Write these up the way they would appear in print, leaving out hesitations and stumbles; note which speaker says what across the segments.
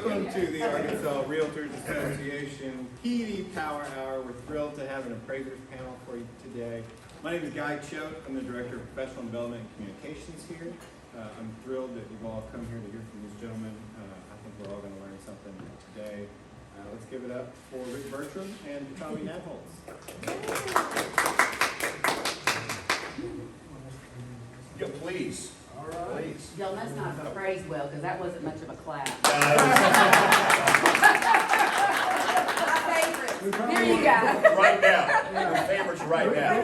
Speaker 1: Welcome to the Arkansas Realtors Association PD Power Hour. We're thrilled to have an appraisers panel for you today. My name is Guy Choate. I'm the Director of Professional Development and Communications here. I'm thrilled that you've all come here to hear from these gentlemen. I think we're all going to learn something today. Let's give it up for Rick Bertram and Tommy Nabholz.
Speaker 2: Yeah, please.
Speaker 1: All right.
Speaker 2: Please.
Speaker 3: Y'all must not have appraised well, because that wasn't much of a clap. Here you go.
Speaker 2: Right now. Your favorites right now.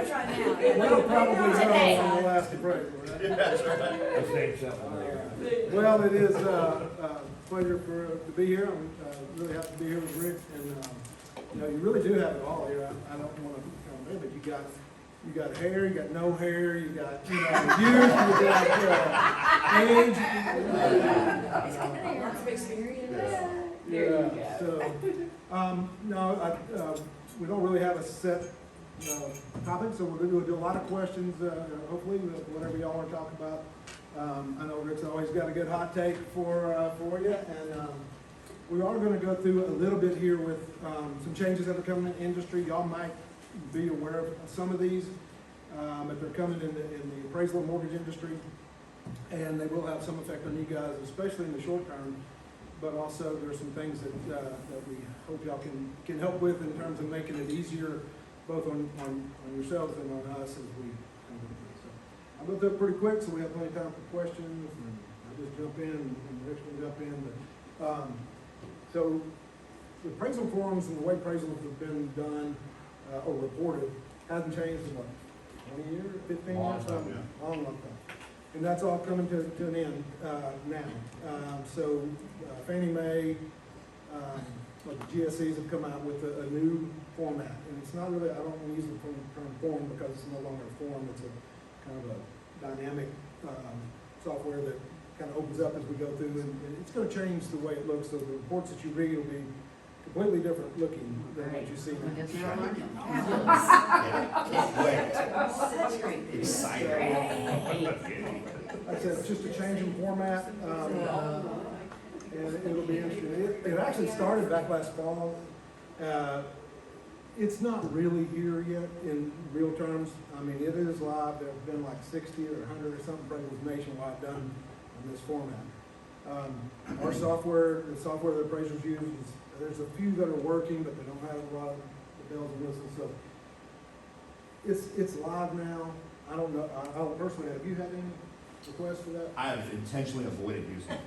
Speaker 4: We'll probably
Speaker 3: Today.
Speaker 4: know on the last appraisal, right?
Speaker 2: Yeah, that's right.
Speaker 4: Well, it is a pleasure to be here. I'm really happy to be here with Rick, and you really do have it all here. I don't want to come in, but you got hair, you got no hair, you got youth, you got age.
Speaker 3: Lots of experience.
Speaker 4: There you go. So, we don't really have a set topic, so we're going to do a lot of questions, hopefully, whatever y'all want to talk about. I know Rick's always got a good hot take for you, and we are going to go through a little bit here with some changes that are coming in the industry. Y'all might be aware of some of these, but they're coming in the appraisal and mortgage industry, and they will have some effect on you guys, especially in the short term. But also there's some things that we hope y'all can help with in terms of making it easier, both on yourselves and on us as we come into it. So I'll go through it pretty quick, so we have plenty of time for questions, and I'll just jump in, and Rick will jump in. But, so the appraisal forms and the way appraisals have been done or reported hasn't changed in what, 20 years, 15 years?
Speaker 2: Long time, yeah.
Speaker 4: Long time. And that's all coming to an end now. So Fannie Mae, like the GSEs have come out with a new format. And it's not really, I don't want to use the term form because it's no longer a form. It's a kind of a dynamic software that kind of opens up as we go through. And it's going to change the way it looks. So the reports that you read will be completely different looking than what you see now.
Speaker 3: Such great.
Speaker 2: Exciting.
Speaker 4: Like I said, it's just a change in format, and it'll be interesting. It actually started back last fall. It's not really here yet in real terms. I mean, it is live. There have been like 60 or 100 or something appraisals nationwide done in this format. Our software, the software that appraisers use, there's a few that are working, but they don't have a lot of the bells and whistles. So it's live now. I don't know. I don't personally. Have you had any requests for that?
Speaker 2: I have intentionally avoided using it.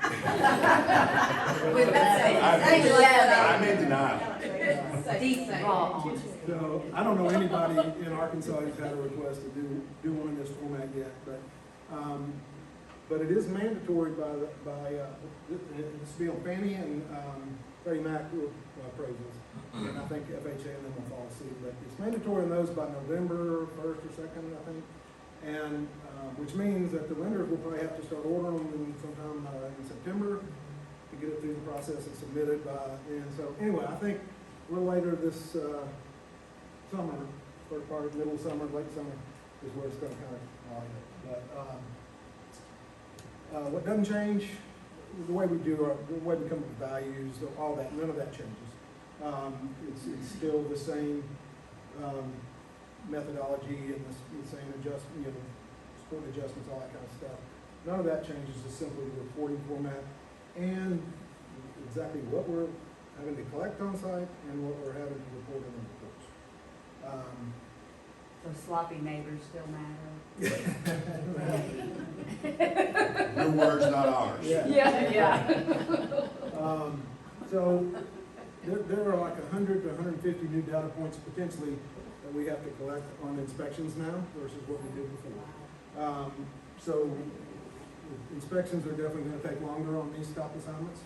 Speaker 2: I'm in denial.
Speaker 4: So I don't know anybody in Arkansas who's had a request to do one in this format yet, but it is mandatory by it's be on Fannie and Freddie Mac appraisals, and I think FHA and them will follow suit. But it's mandatory on those by November 1st or 2nd, I think, and which means that the lenders will probably have to start ordering them sometime in September to get it through the process and submitted by then. So anyway, I think a little later this summer, first part, middle summer, late summer, is where it's going to kind of line up. But what doesn't change, the way we do the way we come up with values, all that, none of that changes. It's still the same methodology and the same adjustment, support adjustments, all that kind of stuff. None of that changes. It's simply the reporting format and exactly what we're having to collect on site and what we're having to report in the reports.
Speaker 3: So sloppy neighbors still matter.
Speaker 2: Your words, not ours.
Speaker 3: Yeah.
Speaker 4: So there are like 100 to 150 new data points potentially that we have to collect on inspections now versus what we did before. So inspections are definitely going to take longer on these stop assignments.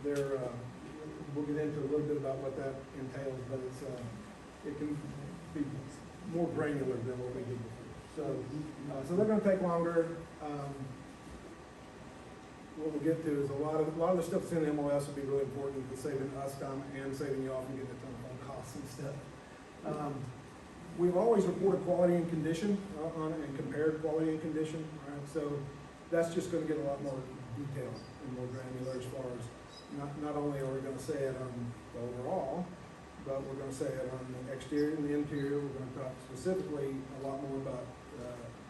Speaker 4: We'll get into a little bit about what that entails, but it can be more granular than what we did before. So they're going to take longer. What we'll get to is a lot of the stuff that's in the MLS will be really important for saving us time and saving you off and getting a ton of phone costs and stuff. We've always reported quality and condition and compared quality and condition. Right? So that's just gonna get a lot more detail and more granular as far as, not only are we gonna say it on the overall, but we're gonna say it on the exterior and the interior. We're gonna talk specifically a lot more about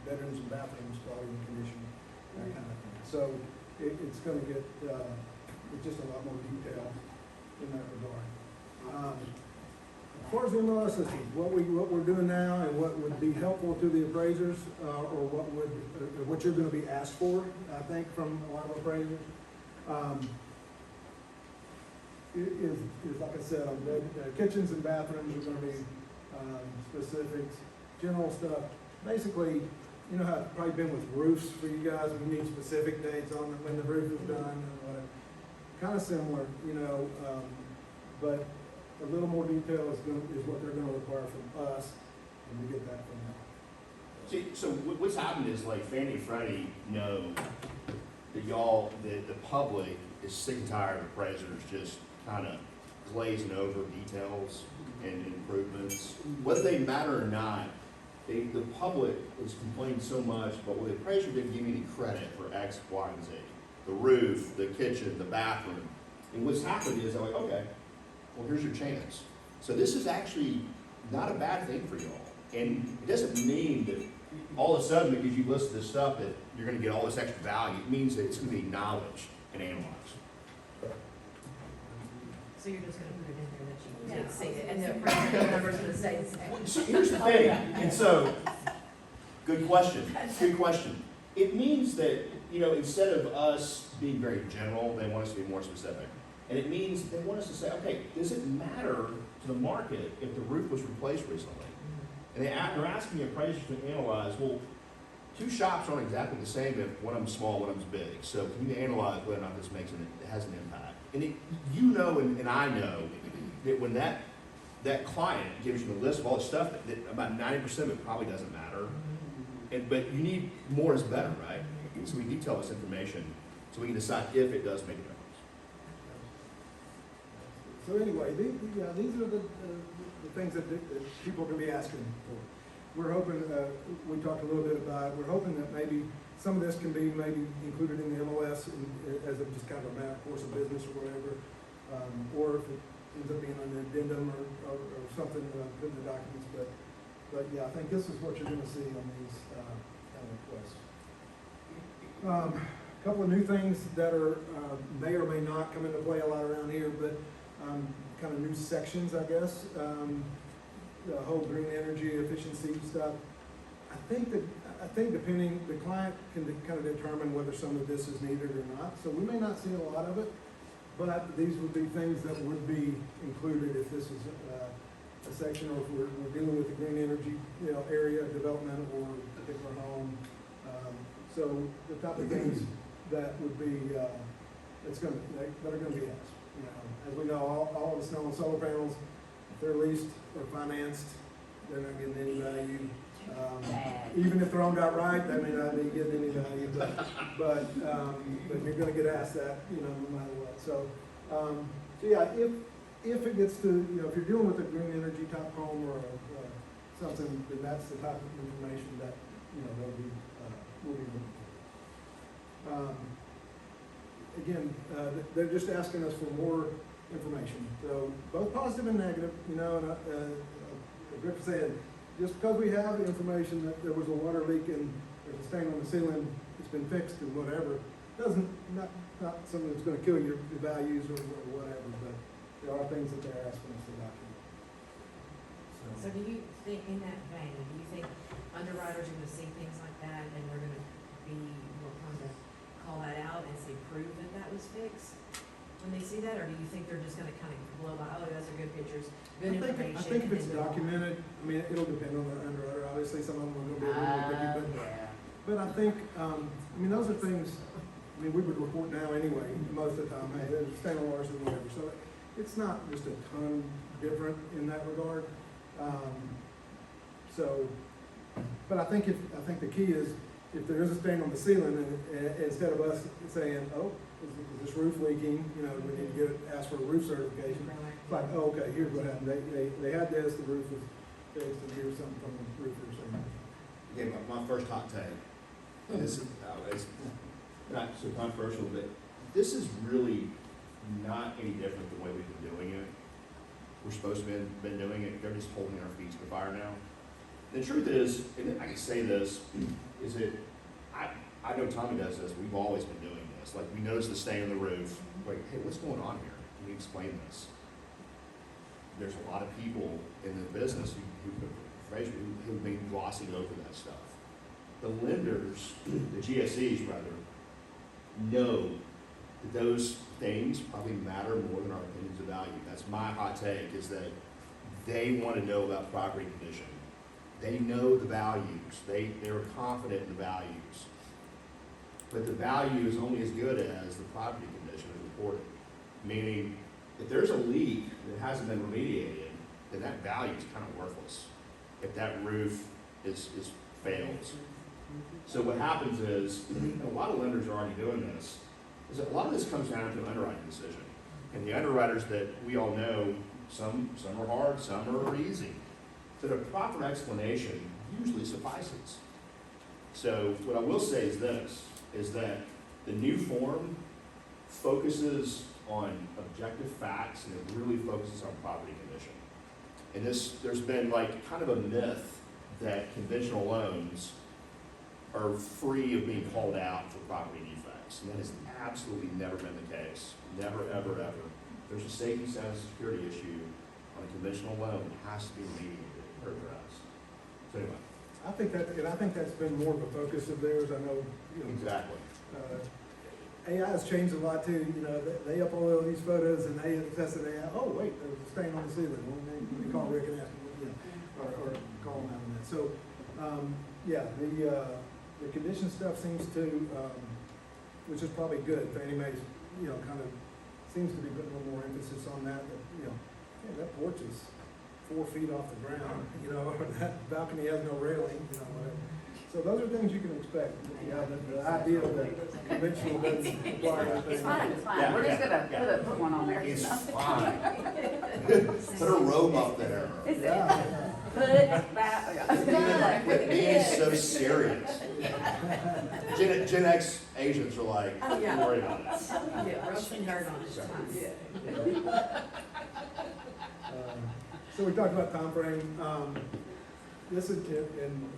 Speaker 4: bedrooms and bathrooms, quality and condition, that kind of thing. So it's gonna get, it's just a lot more detail in that regard. As far as the MLS system, what we're doing now and what would be helpful to the appraisers, or what you're gonna be asked for, I think, from a lot of appraisers, is like I said, on kitchens and bathrooms are gonna be, specifics, general stuff. Basically, you know how it's probably been with roofs for you guys, we need specific dates on when the roof is done and whatever. Kind of similar, you know, but a little more detail is what they're gonna require from us, and we get that from them.
Speaker 2: See, so what's happened is like Fannie and Freddie know that y'all, the public is sick and tired of appraisers just kind of glazing over details and improvements. Whether they matter or not, the public is complaining so much, but well, the appraiser didn't give me any credit for X, Y, and Z. The roof, the kitchen, the bathroom. And what's happened is, I'm like, okay, well, here's your chance. So this is actually not a bad thing for y'all. And it doesn't mean that all of a sudden, because you list this stuff, that you're gonna get all this extra value. It means that it's gonna be acknowledged and analyzed.
Speaker 3: So you're just gonna put it in there that you did see it, and the appraisal number's gonna stay the same.
Speaker 2: So here's the thing, and so, good question, good question. It means that, you know, instead of us being very general, they want us to be more specific. And it means they want us to say, okay, does it matter to the market if the roof was replaced recently? And they're asking the appraisers to analyze, well, two shops aren't exactly the same if one of them's small, one of them's big. So can you analyze whether or not this has an impact? And you know, and I know, that when that client gives you a list of all the stuff, that about 90% of it probably doesn't matter. But you need more is better, right? So we detail this information so we can decide if it does make a difference.
Speaker 4: So anyway, these are the things that people are gonna be asking for. We're hoping, we talked a little bit about, we're hoping that maybe some of this can be maybe included in the MLS as a just kind of a matter of course of business or whatever. Or if it ends up being an addendum or something in the documents. But yeah, I think this is what you're gonna see on these kind of requests. A couple of new things that are may or may not come into play a lot around here, but kind of new sections, I guess. The whole green energy efficiency stuff. I think depending, the client can kind of determine whether some of this is needed or not. So we may not see a lot of it, but these would be things that would be included if this is a section, or if we're dealing with the green energy, you know, area development or a particular home. So the type of things that would be that are going to be asked. You know, as we know, all of the snow and solar panels, if they're leased or financed, they're not getting any value. Even if they're owned outright, they may not be getting any value, but you're going to get asked that, you know, no matter what. So yeah, if it gets to, you know, if you're dealing with a green energy type home or something, then that's the type of information that, you know, they'll be looking for. Again, they're just asking us for more information. So both positive and negative, you know, and Rick said, just because we have information that there was a water leak and there's a stain on the ceiling, it's been fixed and whatever, doesn't, not something that's gonna kill your values or whatever, but there are things that they're asking us to document.
Speaker 5: So do you think, in that vein, do you think underwriters are gonna see things like that and they're gonna be more prone to call that out and say, prove that that was fixed when they see that? Or do you think they're just gonna kind of blow by, oh, those are good pictures, good information?
Speaker 4: I think if it's
Speaker 5: and then go on?
Speaker 4: documented, I mean, it'll depend on the underwriter, obviously, some of them will be a little picky, but I think, I mean, those are things, I mean, we would report now anyway, most of the time, hey, there's a stain on ours or whatever, so it's not just a ton different in that regard. But I think the key is, if there is a stain on the ceiling, and instead of us saying, oh, is this roof leaking, you know, we need to ask for a roof certification. It's like, oh, okay, here's what happened, they had this, the roof was fixed, and here's something from the roofer saying.
Speaker 2: Okay, my first hot take, this is, not so controversial, but this is really not any different the way we've been doing it. We're supposed to have been doing it, they're just holding our feet to the fire now. The truth is, and I can say this, is that I know Tommy does this, we've always been doing this. Like, we notice the stain on the roof, like, hey, what's going on here? Can you explain this? There's a lot of people in the business who've been glossing over that stuff. The lenders, the GSEs rather, know that those things probably matter more than our opinions of value. That's my hot take, is that they want to know about property condition. They know the values. They're confident in the values. But the value is only as good as the property condition is reported. Meaning, if there's a leak that hasn't been remediated, then that value is kind of worthless. If that roof fails. So what happens is, and a lot of lenders are already doing this, is that a lot of this comes down to an underwriting decision. And the underwriters that we all know, some are hard, some are easy. But a proper explanation usually suffices. So what I will say is this, is that the new form focuses on objective facts and it really focuses on property condition. And there's been like kind of a myth that conventional loans are free of being called out for property defects. And that has absolutely never been the case. Never, ever, ever. There's a safety, status, security issue on a conventional loan, it has to be remediated or addressed. So anyway.
Speaker 4: I think that's been more of a focus of theirs, I know,
Speaker 2: Exactly.
Speaker 4: AI has changed a lot too, they upload all these photos and they assess it, oh, wait, there's a stain on the ceiling, well, they call Rick and ask him, or call him out on that. So, yeah, the condition stuff seems to, which is probably good, Fannie Mae's, kind of seems to be putting a little more emphasis on that, yeah, that porch is 4 feet off the ground, or that balcony has no railing, whatever. So those are things you can expect. Yeah, the idea that conventional doesn't require anything.
Speaker 6: It's fine,
Speaker 2: Yeah,
Speaker 6: we're just
Speaker 2: yeah,
Speaker 6: gonna put one on there.
Speaker 2: It's fine. Put a robe up there.
Speaker 6: Is
Speaker 4: Yeah.
Speaker 6: it? Put that.
Speaker 2: Quit being so serious. Gen X Asians are like,
Speaker 5: Oh,
Speaker 2: don't
Speaker 5: yeah.
Speaker 2: worry about it.
Speaker 5: Yeah, roasting yard on it.
Speaker 2: Sorry.
Speaker 4: So we talked about time frame. This is, and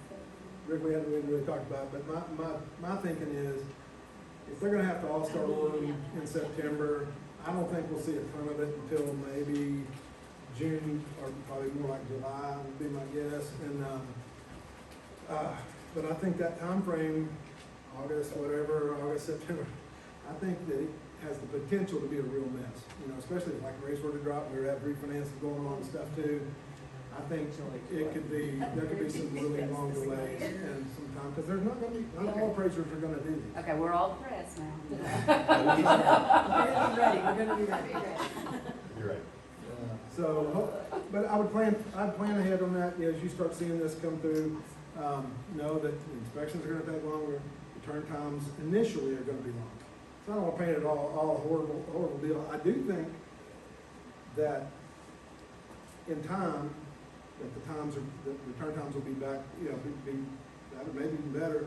Speaker 4: Rick, we haven't really talked about, but my thinking is, if they're gonna have to all start ordering in September, I don't think we'll see a ton of it until maybe June, or probably more like July would be my guess. And, but I think that time frame, August, September, I think that it has the potential to be a real mess, especially if like rates were to drop, we have refinances going on and stuff too. I think there could be some really long delays and some time, because there's not all appraisers are gonna do these.
Speaker 6: Okay, we're all pressed now.
Speaker 5: We're gonna be ready.
Speaker 2: You're right.
Speaker 4: So, but I'd plan ahead on that, as you start seeing this come through, know that the inspections are gonna take longer, the turn times initially are gonna be long. So I don't wanna paint it all a horrible deal. I do think that in time, that the turn times will be back, maybe even better.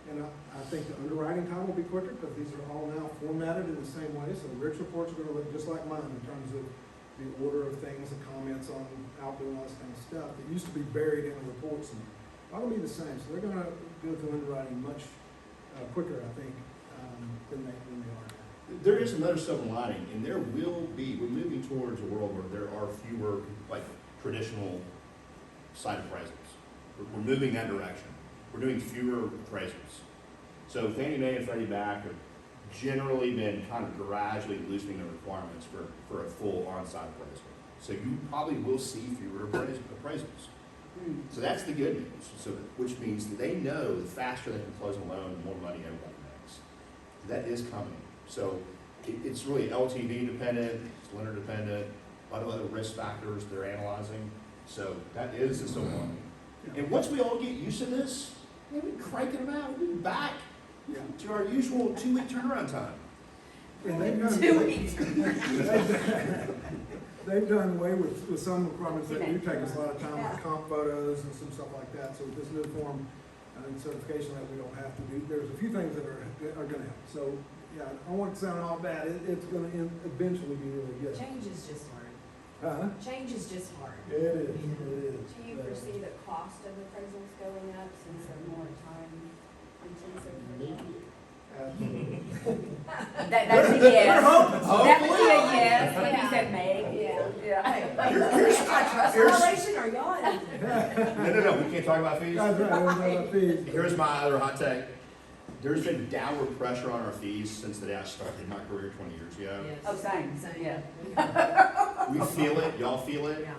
Speaker 4: And I think the underwriting time will be quicker, because these are all now formatted in the same way. So the Rick's reports are gonna look just like mine in terms of the order of things, the comments on outdoor, all this kind of stuff that used to be buried in the reports, and that'll be the same. So they're gonna go through underwriting much quicker, I think, than they are now.
Speaker 2: There is another silver lining, and we're moving towards a world where there are fewer, like, traditional site appraisals. We're moving that direction. We're doing fewer appraisals. So Fannie Mae and Freddie Mac have generally been kind of gradually loosening the requirements for a full on-site appraisal. So you probably will see fewer appraisals. So that's the good news. So, which means that they know the faster they can close a loan, the more money everybody makes. That is coming. So it's really LTV dependent, it's lender dependent, a lot of other risk factors they're analyzing. So that is the silver lining. And once we all get used to this, we'll be cranking them out. We'll be back to our usual 2-week turnaround time.
Speaker 4: And they've done,
Speaker 6: 2 weeks.
Speaker 4: they've done away with some requirements that do take us a lot of time, like comp photos and some stuff like that. So with this new form, and certification that we don't have to do. There's a few things that are gonna help. So, yeah, I don't want it to sound all bad. It's gonna eventually be really good.
Speaker 5: Change is just hard. Change is just hard.
Speaker 4: It is, it is.
Speaker 6: Do you foresee the cost of appraisals going up since they're more time intensive?
Speaker 4: Absolutely.
Speaker 6: That's a yes.
Speaker 2: hoping.
Speaker 6: That would be a yes, when you said maybe.
Speaker 5: Yeah.
Speaker 6: Yeah.
Speaker 2: Here's-
Speaker 5: Is that a trust
Speaker 2: here's-
Speaker 5: violation or y'all?
Speaker 2: No, we can't talk about fees.
Speaker 4: That's right, there's no fees.
Speaker 2: Here's my other hot take. There's been downward pressure on our fees since the day I started my career 20 years ago.
Speaker 5: Yes.
Speaker 6: Oh, same, yeah.
Speaker 2: We feel it, y'all feel it.
Speaker 5: Yeah.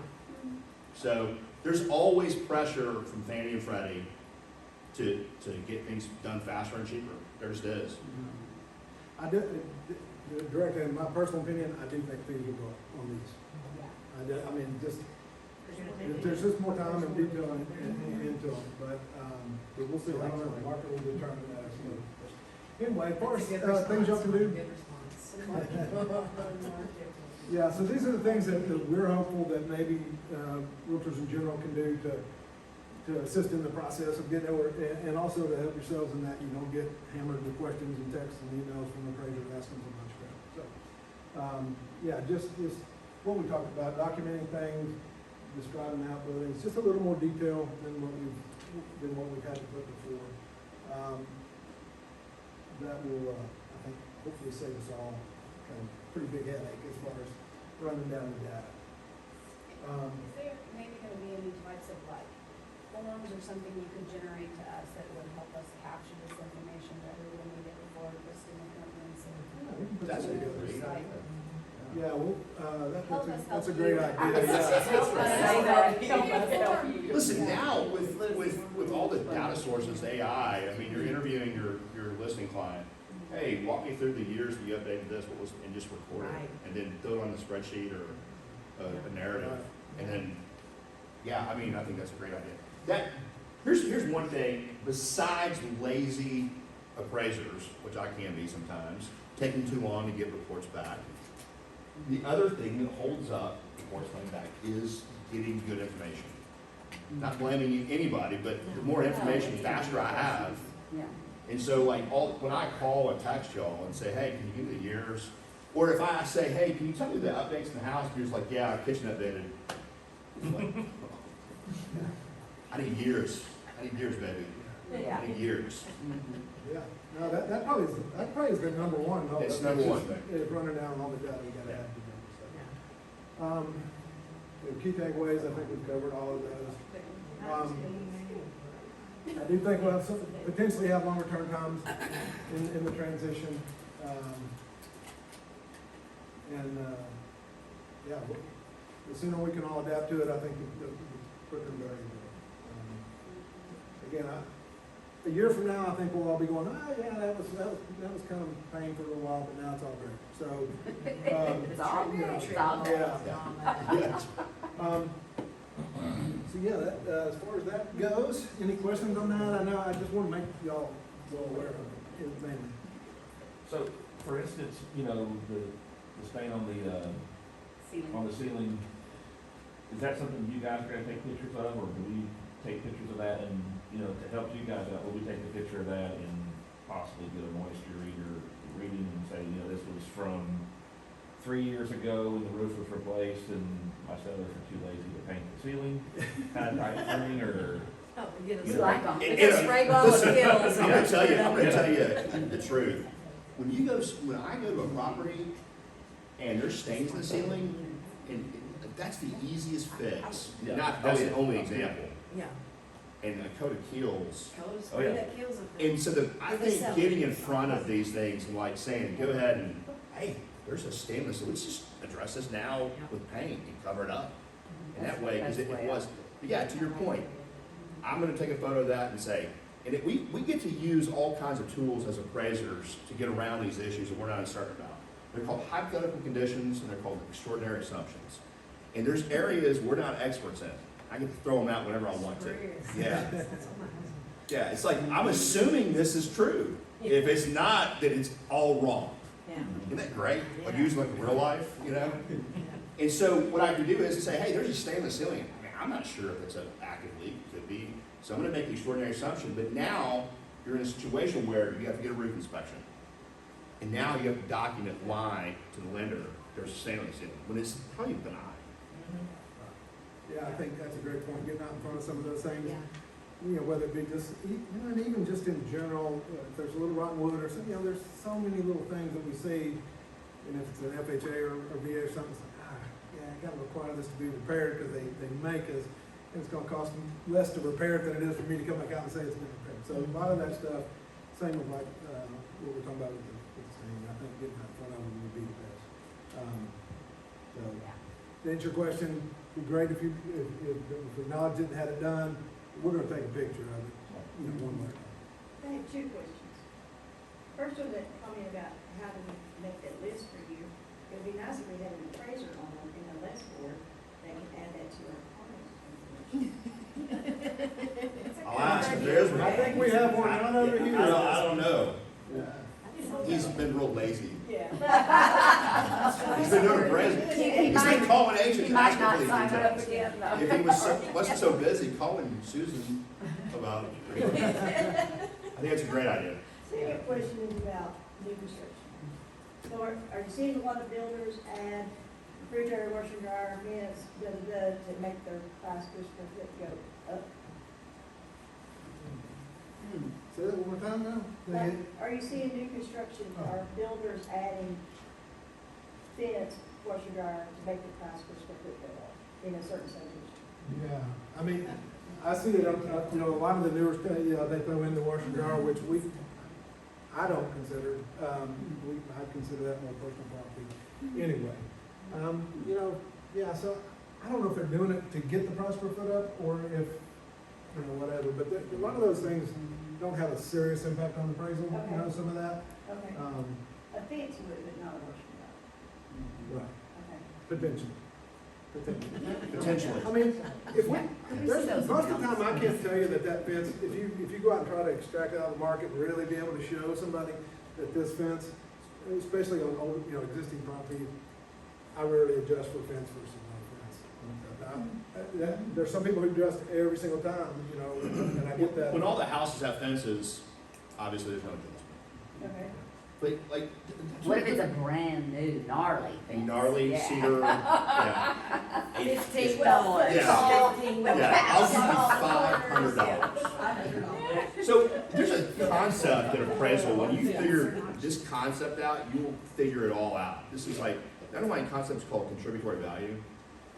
Speaker 2: So there's always pressure from Fannie and Freddie to get things done faster and cheaper. There just is.
Speaker 4: I do, directly, in my personal opinion, I do think fees will go up on these. I mean, just, there's just more time and detail into them, but we'll see. I don't know, the market will determine that. So, anyway, as far as things y'all can do.
Speaker 5: Good response.
Speaker 4: Yeah, so these are the things that we're hopeful that maybe realtors in general can do to assist in the process of getting over, and also to help yourselves in that you don't get hammered with questions and texts and emails from appraisers asking for much crap. So, yeah, just what we talked about, documenting things, describing outbuildings, just a little more detail than what we've had to put before. That will, I think, hopefully save us all kind of pretty big headache as far as running down the data.
Speaker 6: Is there maybe gonna be any types of like forms or something you could generate to us that would help us capture this information better when we get before listing appointments and?
Speaker 4: Yeah, we can put
Speaker 2: That's a
Speaker 4: that
Speaker 2: good
Speaker 4: together.
Speaker 2: read.
Speaker 4: Yeah, well,
Speaker 6: Help us
Speaker 4: that's a
Speaker 6: help
Speaker 4: great
Speaker 6: you.
Speaker 4: idea.
Speaker 6: Help us help you.
Speaker 2: Listen, now with all the data sources, AI, I mean, you're interviewing your listing client. Hey, walk me through the years that you updated this, and just record it,
Speaker 5: Right.
Speaker 2: and then throw it on the spreadsheet or a narrative, and then, yeah, I mean, I think that's a great idea. Here's one thing, besides lazy appraisers, which I can be sometimes, taking too long to get reports back. The other thing that holds up reports coming back is getting good information. Not blaming anybody, but the more information, the faster I have.
Speaker 6: Yeah.
Speaker 2: And so like when I call and text y'all and say, hey, can you give me the years? Or if I say, hey, can you tell me the updates in the house? And you're just like, yeah, our kitchen updated. I'm like, I need years. I need years, baby.
Speaker 6: Yeah.
Speaker 2: I need years.
Speaker 4: Yeah, no, that probably is the number one. No,
Speaker 2: It's
Speaker 4: that's
Speaker 2: number
Speaker 4: just-
Speaker 2: one.
Speaker 4: Is running down all the data we gotta have to do.
Speaker 5: Yeah.
Speaker 4: So. The key takeaways, I think we've covered all of those. I do think we'll have potentially have longer turn times in the transition. Yeah, the sooner we can all adapt to it, I think the quicker the better. Again, a year from now, I think we'll all be going, oh yeah, that was kind of pain for a little while, but now it's all great. So,
Speaker 6: It's all
Speaker 4: you know,
Speaker 6: good. It's all good.
Speaker 4: yeah. So yeah, that, as far as that goes, any questions on that? I know, I just want to make y'all well aware of it, mainly.
Speaker 7: So, for instance, you know, the stain on the ceiling, is that something you guys are gonna take pictures of, or do we take pictures of that and, you know, to help you guys out, will we take a picture of that and possibly get a moisture reading and say, you know, this was from 3 years ago when the roof was replaced and my settlers were too lazy to paint the ceiling, kind of type thing, or?
Speaker 5: Oh, get us
Speaker 7: You
Speaker 5: a
Speaker 7: know,
Speaker 6: like them.
Speaker 5: Get a spray ball of
Speaker 2: Listen,
Speaker 5: gills.
Speaker 2: I'm gonna tell you the truth. When I go to a property and there's stains in the ceiling, and that's the easiest fix.
Speaker 7: Yeah.
Speaker 2: That's the only example.
Speaker 5: Yeah.
Speaker 2: And a coat of Keels.
Speaker 5: Color
Speaker 7: Oh,
Speaker 5: spray
Speaker 7: yeah.
Speaker 5: that kills it.
Speaker 2: And so I
Speaker 5: They sell
Speaker 2: think getting
Speaker 5: it.
Speaker 2: in front of these things and like saying, go ahead and, hey, there's a stain in this, let's just address this now with paint and cover it up. And that way, because it was, but yeah, to your point, I'm gonna take a photo of that and say, and we get to use all kinds of tools as appraisers to get around these issues that we're not uncertain about. They're called hypothetical conditions and they're called extraordinary assumptions. And there's areas we're not experts in. I get to throw them out whenever I want to. Yeah. Yeah, it's like, I'm assuming this is true. If it's not, then it's all wrong.
Speaker 5: Yeah.
Speaker 2: Isn't that great? Like using like real life, you know? And so what I can do is say, hey, there's a stain in the ceiling. I mean, I'm not sure if it's an active leak. It could be. So I'm gonna make the extraordinary assumption, but now you're in a situation where you have to get a roof inspection. And now you have to document why to the lender there's a stain on the ceiling, when it's probably benign.
Speaker 4: Yeah, I think that's a great point, getting out in front of some of those things.
Speaker 5: Yeah.
Speaker 4: You know, whether it be just, you know, and even just in general, if there's a little rotten wood or something, you know, there's so many little things that we see, and if it's an FHA or VA or something, it's like, yeah, I gotta require this to be repaired, because they make us, and it's gonna cost them less to repair it than it is for me to come back out and say it's been repaired. So a lot of that stuff, same with like, what we're talking about with the thing, I think getting out in front of them would be the best. So, to answer your question, it'd be great if we acknowledged it and had it done. We're gonna take a picture of it, you know, one way.
Speaker 8: I have two questions. First one, that comment about how do we make that list for you. It would be nice if we had an appraiser on in the list board that can add that to our comments.
Speaker 2: I'll ask if there is one.
Speaker 4: I think we have one right over here.
Speaker 2: I don't know.
Speaker 4: Yeah.
Speaker 2: He's been real lazy.
Speaker 8: Yeah.
Speaker 2: He's been doing appraisals. He's been calling agents.
Speaker 9: He might
Speaker 2: asking
Speaker 9: not
Speaker 2: for the
Speaker 9: sign it up
Speaker 2: details.
Speaker 9: again, though.
Speaker 2: If he was wasn't so busy calling Susan about it. I think it's a great idea.
Speaker 8: Second question is about new construction. So are you seeing a lot of builders add refrigerator, washer, dryer, vents, to make their price per square foot go up?
Speaker 4: Say that one more time now?
Speaker 8: Like, are you seeing new construction, are builders adding vents, washer, dryer to make the price per square foot go up in a certain subdivision?
Speaker 4: Yeah, I mean, I see it, you know, a lot of the newer stuff, you know, they throw in the washer and dryer, which I don't consider, I consider that more personal property anyway. You know, yeah, so I don't know if they're doing it to get the price per foot up, or if, you know, whatever, but a lot of those things don't have a serious impact on the appraisal, you know, some of that.
Speaker 8: Okay, a fence would, but not a washer and dryer.
Speaker 4: Right,
Speaker 8: Okay.
Speaker 4: potentially.
Speaker 2: Potentially.
Speaker 4: I mean, if we, most of the time, I can't tell you that fence, if you go out and try to extract it out of the market and really be able to show somebody that this fence, especially on old, you know, existing property, I rarely adjust for fence versus no fence. There's some people who adjust every single time, you know, and I get that.
Speaker 2: When all the houses have fences, obviously there's no adjustment.
Speaker 8: Okay.
Speaker 2: But like.
Speaker 9: What if it's a brand new gnarly fence?
Speaker 2: Gnarly
Speaker 9: Yeah.
Speaker 2: cedar, yeah.
Speaker 9: 15 dollars.
Speaker 2: Yeah.
Speaker 9: 15
Speaker 2: Yeah, I'll give you $500. So there's a concept in appraisal, when you figure this concept out, you'll figure it all out. This is like, the underlying concept is called contributory value.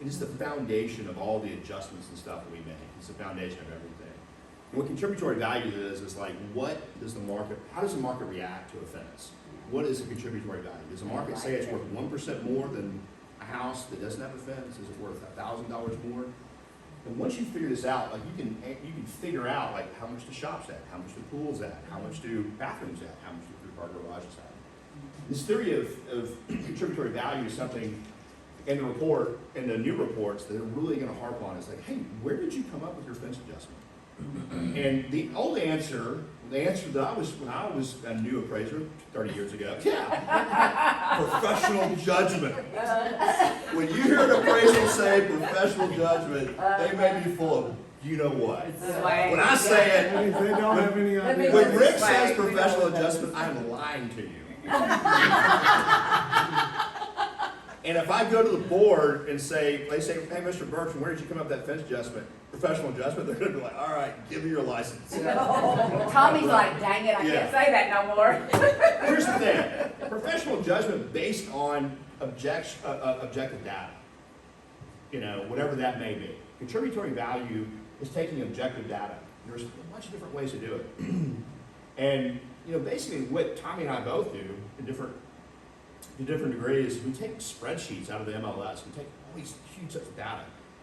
Speaker 2: It is the foundation of all the adjustments and stuff that we make. It's the foundation of everything. And what contributory value is like, what does the market, how does the market react to a fence? What is a contributory value? Does the market say it's worth 1% more than a house that doesn't have a fence? Is it worth $1,000 more? And once you figure this out, like you can figure out like how much the shop's at, how much the pool's at, how much do bathrooms at, how much do three-car garages at. This theory of contributory value is something in the report, in the new reports, that are really going to harp on. Is like, hey, where did you come up with your fence adjustment? And the only answer, the answer that when I was a new appraiser 30 years ago, professional judgment. When you hear an appraisal say professional judgment, they may be full of you know what. When I say it,
Speaker 4: They don't have any idea.
Speaker 2: when Rick says professional adjustment, I'm lying to you. And if I go to the board and they say, hey, Mr. Bertram, where did you come up with that fence adjustment? Professional adjustment, they're gonna be like, all right, give me your license.
Speaker 9: Tommy's like, dang it, I can't say that no more.
Speaker 2: Here's the thing, professional judgment based on objective data, you know, whatever that may be. Contributory value is taking objective data. There's a bunch of different ways to do it. And, you know, basically what Tommy and I both do to different degrees, we take spreadsheets out of the MLS, we take all these huge sets of data,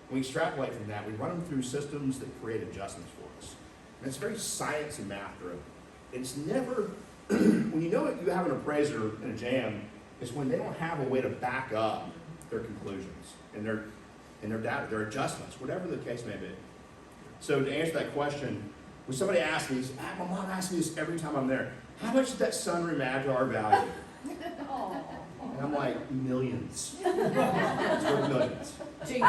Speaker 2: and we extrapolate from that, we run them through systems that create adjustments for us. And it's very science and math driven. It's never, when you know what you have an appraiser in a jam, it's when they don't have a way to back up their conclusions and their data, their adjustments, whatever the case may be. So to answer that question, when somebody asks me, my mom asks me this every time I'm there, how much did that sunroom add to our value? And I'm like, millions. It's worth millions.
Speaker 5: To you.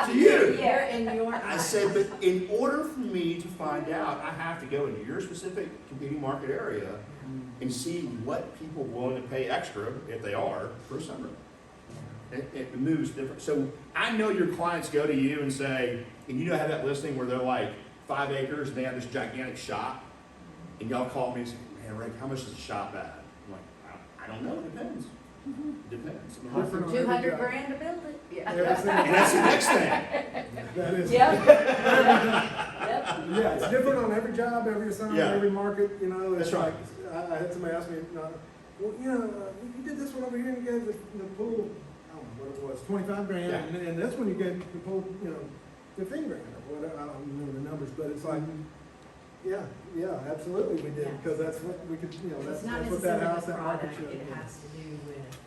Speaker 2: To you.
Speaker 5: You're in your.
Speaker 2: I said, but in order for me to find out, I have to go into your specific competing market area and see what people are willing to pay extra, if they are, for summer. It moves different. So I know your clients go to you and say, and you know, have that listing where they're like 5 acres and they have this gigantic shop, and y'all call me and say, man, Rick, how much is the shop at? I'm like, I don't know, it depends. It depends.
Speaker 4: Different on every
Speaker 9: 200
Speaker 4: job.
Speaker 9: grand to build it.
Speaker 4: Every
Speaker 9: Yeah.
Speaker 4: single-
Speaker 2: And that's the next thing.
Speaker 4: That is.
Speaker 9: Yep. Yep.
Speaker 4: Yeah, it's different on every job, every assignment,
Speaker 2: Yeah.
Speaker 4: every market, you know. It's
Speaker 2: That's right.
Speaker 4: like, I had somebody ask me, well, you know, you did this one over here and you gave the pool, I don't know what it was, 25 grand,
Speaker 2: Yeah.
Speaker 4: and this one you gave the pool, 15 grand or whatever, I don't remember the numbers, but it's like, yeah, absolutely we did,
Speaker 5: Yeah.
Speaker 4: because that's what we could,
Speaker 5: It's
Speaker 4: that's
Speaker 5: not
Speaker 4: what that
Speaker 5: necessarily
Speaker 4: house,
Speaker 5: the
Speaker 4: that market
Speaker 5: product,
Speaker 4: should.
Speaker 5: it has to do with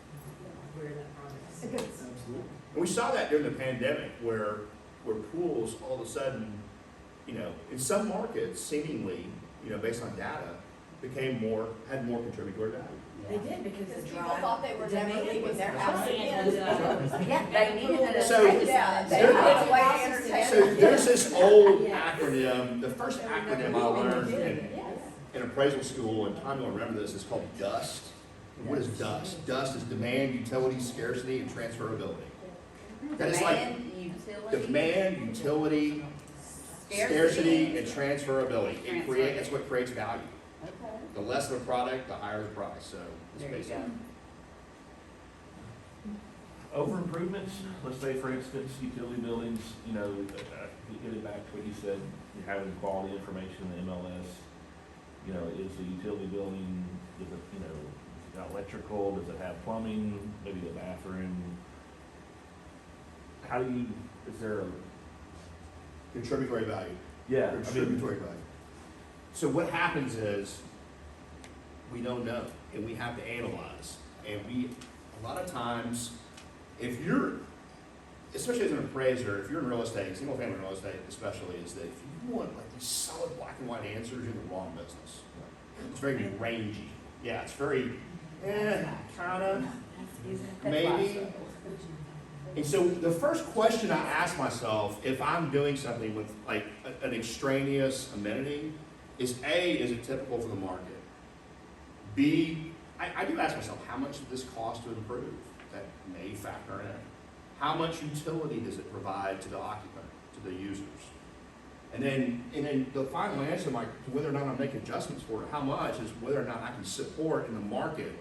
Speaker 5: where that product is.
Speaker 4: Absolutely.
Speaker 2: And we saw that during the pandemic where pools all of a sudden, in some markets seemingly, based on data, had more contributory value.
Speaker 5: They did because
Speaker 6: Because
Speaker 5: the
Speaker 6: people
Speaker 5: drive.
Speaker 6: thought they were
Speaker 5: the
Speaker 6: never
Speaker 5: demand
Speaker 6: leaving
Speaker 5: was
Speaker 6: their
Speaker 5: high.
Speaker 6: house again.
Speaker 9: Yeah, they needed an
Speaker 2: So-
Speaker 9: appraisal.
Speaker 6: They
Speaker 2: There-
Speaker 6: wanted a way to entertain
Speaker 2: So
Speaker 6: them.
Speaker 2: there's this old
Speaker 5: Yeah.
Speaker 2: acronym, the first acronym I learned in appraisal school, and Tom will remember this, is called DUST. And what is DUST? DUST is demand, utility, scarcity, and transferability. That is like
Speaker 9: Demand, utility.
Speaker 2: demand, utility, scarcity, and transferability. That's what creates value.
Speaker 9: Okay.
Speaker 2: The less of a product, the higher the price, so it's
Speaker 9: There you
Speaker 2: basically.
Speaker 9: go.
Speaker 7: Over improvements, let's say for instance, utility buildings, getting back to what you said, you're having quality information in the MLS. Is the utility building, is it, got electrical, does it have plumbing, maybe a bathroom? Is there a,
Speaker 2: Contributory value.
Speaker 7: yeah,
Speaker 2: Contributory value. So what happens is, we don't know, and we have to analyze. And a lot of times, if you're, especially as an appraiser, if you're in real estate, single family real estate especially, is that if you want like these solid black and white answers, you're in the wrong business. It's very rangy. Yeah, it's very, kinda, maybe. And so the first question I ask myself if I'm doing something with like an extraneous amenity is A, is it typical for the market? B, I do ask myself, how much does this cost to improve? That may factor in. How much utility does it provide to the occupant, to the users? And then the final answer, to whether or not I'm making adjustments for it, how much is whether or not I can support in the market.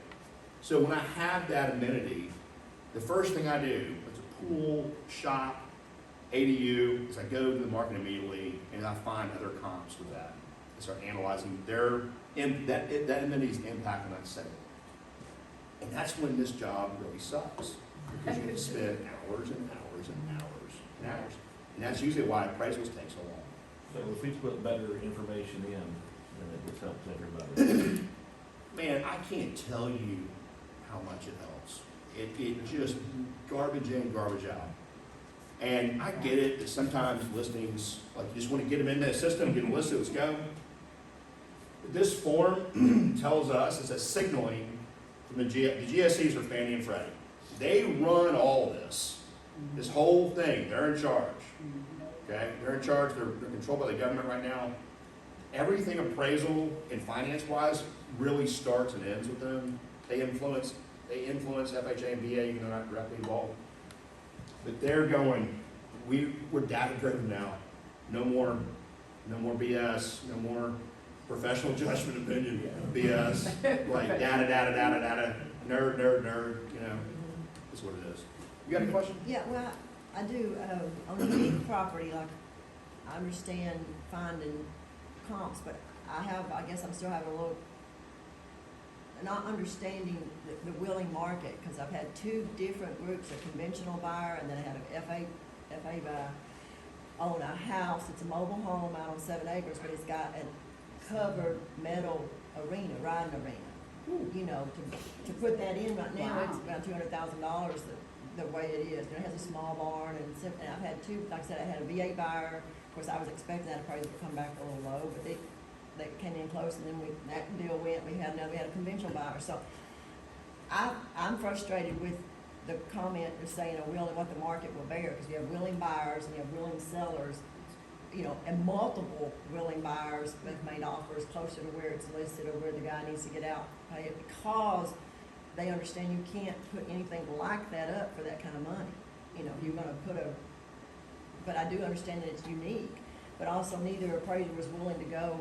Speaker 2: So when I have that amenity, the first thing I do, it's a pool, shop, ADU, is I go to the market immediately and I find other comps with that. I start analyzing that amenity's impact on that segment. And that's when this job really sucks, because you can spend hours and hours and hours and hours. And that's usually why appraisals take so long.
Speaker 7: so if we put better information in, then it just helps everybody.
Speaker 2: Man, I can't tell you how much it helps. It just garbage in, garbage out. And I get it that sometimes listings, like you just want to get them in that system, get them listed, let's go. But this form tells us, it's a signaling from the GSEs are Fannie and Freddie. They run all this whole thing, they're in charge. Okay, they're in charge, they're controlled by the government right now. Everything appraisal and finance-wise really starts and ends with them. They influence FHA and VA, even though they're not directly involved. But they're going, we're data-driven now. No more BS, no more professional judgment opinion BS. Like data, nerd, that's what it is. You got any question?
Speaker 10: Yeah, well, I do, on a unique property, like, I understand finding comps, but I guess I'm still having a little, not understanding the willing market, because I've had two different groups, a conventional buyer, and then I had an FA buyer own a house, it's a mobile home out on 7 acres, but it's got a covered metal arena, riding arena. To put that in right now, it's about $200,000, the way it is. It has a small barn, and I've had two, like I said, I had a VA buyer. Of course, I was expecting that appraisal to come back a little low, but they came in close, and then that deal went, we had a conventional buyer. So I'm frustrated with the comment is saying, willing, what the market will bear, because you have willing buyers and you have willing sellers, and multiple willing buyers have made offers closer to where it's listed or where the guy needs to get out, pay it, because they understand you can't put anything like that up for that kind of money. If you're gonna but I do understand that it's unique, but also neither appraiser was willing to go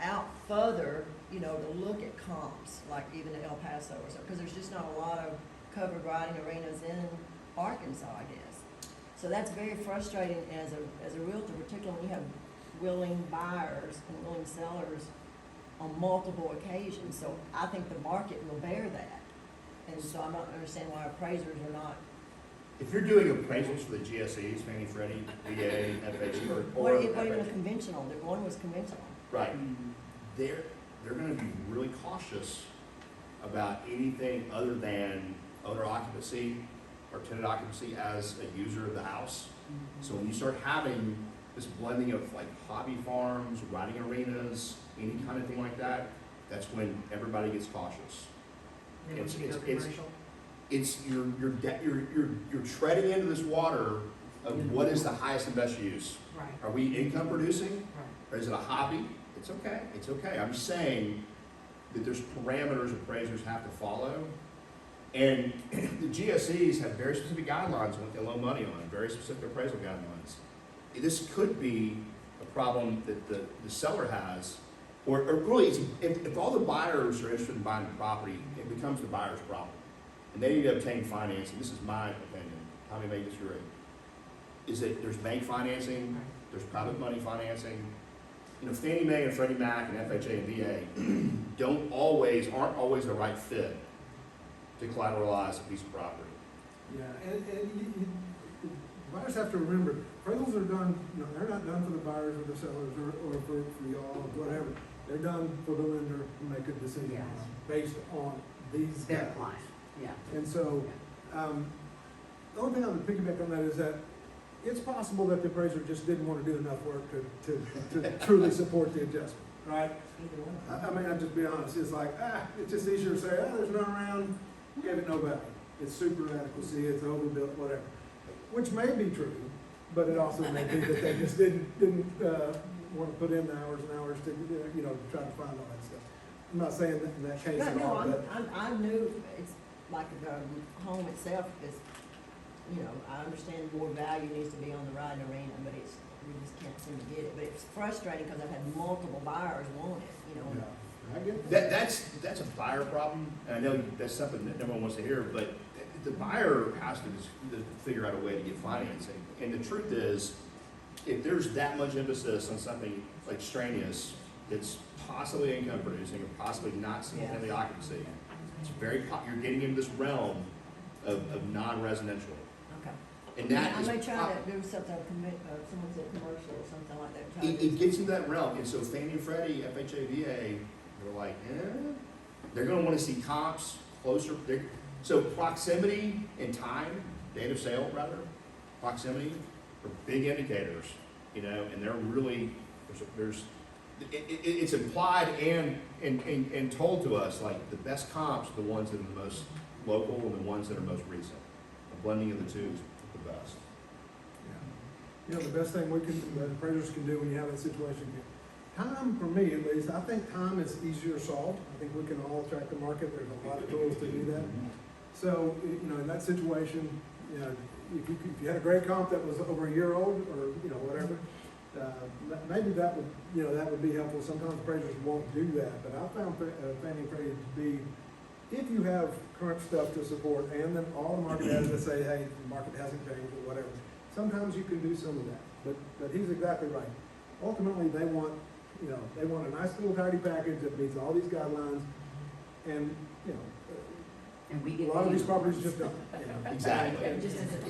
Speaker 10: out further, to look at comps, like even in El Paso or so, because there's just not a lot of covered riding arenas in Arkansas, I guess. So that's very frustrating as a realtor, particularly when you have willing buyers and willing sellers on multiple occasions. So I think the market will bear that. And so I don't understand why appraisers are not.
Speaker 2: If you're doing appraisals for the GSEs, Fannie, Freddie, VA, FHA, or
Speaker 10: What even
Speaker 2: FHA,
Speaker 10: was conventional? The one was conventional.
Speaker 2: right, they're gonna be really cautious about anything other than owner occupancy or tenant occupancy as a user of the house. So when you start having this blending of like hobby farms, riding arenas, any kind of thing like that, that's when everybody gets cautious.
Speaker 5: They want you to go
Speaker 2: It's-
Speaker 5: commercial.
Speaker 2: It's, you're treading into this water of what is the highest and best use.
Speaker 5: Right,
Speaker 2: Are we income producing?
Speaker 5: right.
Speaker 2: Or is it a hobby? It's okay, it's okay. I'm just saying that there's parameters appraisers have to follow. And the GSEs have very specific guidelines on what they loan money on, very specific appraisal guidelines. This could be a problem that the seller has, or really, if all the buyers are interested in buying the property, it becomes the buyer's problem. And they need to obtain financing. This is my opinion. Tommy may disagree. Is that there's bank financing, there's private money financing. Fannie Mae and Freddie Mac and FHA and VA aren't always the right fit to collateralize a piece of property.
Speaker 4: Yeah, and buyers have to remember, appraisals are done, they're not done for the buyers or the sellers or for y'all or whatever. They're done for the lender to make a decision
Speaker 9: Yes.
Speaker 4: based on these
Speaker 9: Their
Speaker 4: guidelines.
Speaker 9: client, yeah.
Speaker 4: And so, the only thing I would piggyback on that is that it's possible that the appraiser just didn't want to do enough work to truly support the adjustment, right?
Speaker 5: Either one.
Speaker 4: I mean, I'll just be honest, it's like, it's just easier to say, there's none around, gave it no value. It's super inadequacy, it's overbuilt, whatever. Which may be true, but it also may be that they just didn't want to put in the hours and hours to, try to find all that stuff. I'm not saying that in that case at all, but.
Speaker 10: I knew it's like the home itself is, I understand more value needs to be on the riding arena, but we just can't seem to get it. But it's frustrating because I've had multiple buyers want it,
Speaker 4: Yeah, I get that.
Speaker 2: That's a buyer problem, and I know that's something that no one wants to hear, but the buyer has to figure out a way to get financing. And the truth is, if there's that much emphasis on something like extraneous that's possibly income producing or possibly not single-family occupancy, it's you're getting into this realm of non-residential.
Speaker 10: Okay.
Speaker 2: And that
Speaker 10: I
Speaker 2: is.
Speaker 10: may try to do something, someone said commercial or something like that. Try to
Speaker 2: It gets into that realm, and so Fannie and Freddie, FHA, VA, they're like, they're gonna wanna see comps closer. So proximity and time, date of sale rather, proximity are big indicators, and they're really, it's implied and told to us, like, the best comps are the ones that are the most local and the ones that are most recent. A blending of the two is the best.
Speaker 4: Yeah. The best thing the appraisers can do when you have that situation, time, for me at least, I think time is easier solved. I think we can all track the market. There's a lot of tools to do that. So, in that situation, if you had a great comp that was over a year old or, whatever, maybe that would be helpful. Sometimes appraisers won't do that, but I found Fannie and Freddie to be, if you have current stuff to support and then all the market data to say, hey, the market hasn't changed or whatever, sometimes you can do some of that. But he's exactly right. Ultimately, they want a nice little tidy package that meets all these guidelines, and,
Speaker 9: And we
Speaker 4: a
Speaker 9: get.
Speaker 4: lot of these properties just don't.
Speaker 2: Exactly.
Speaker 5: It just isn't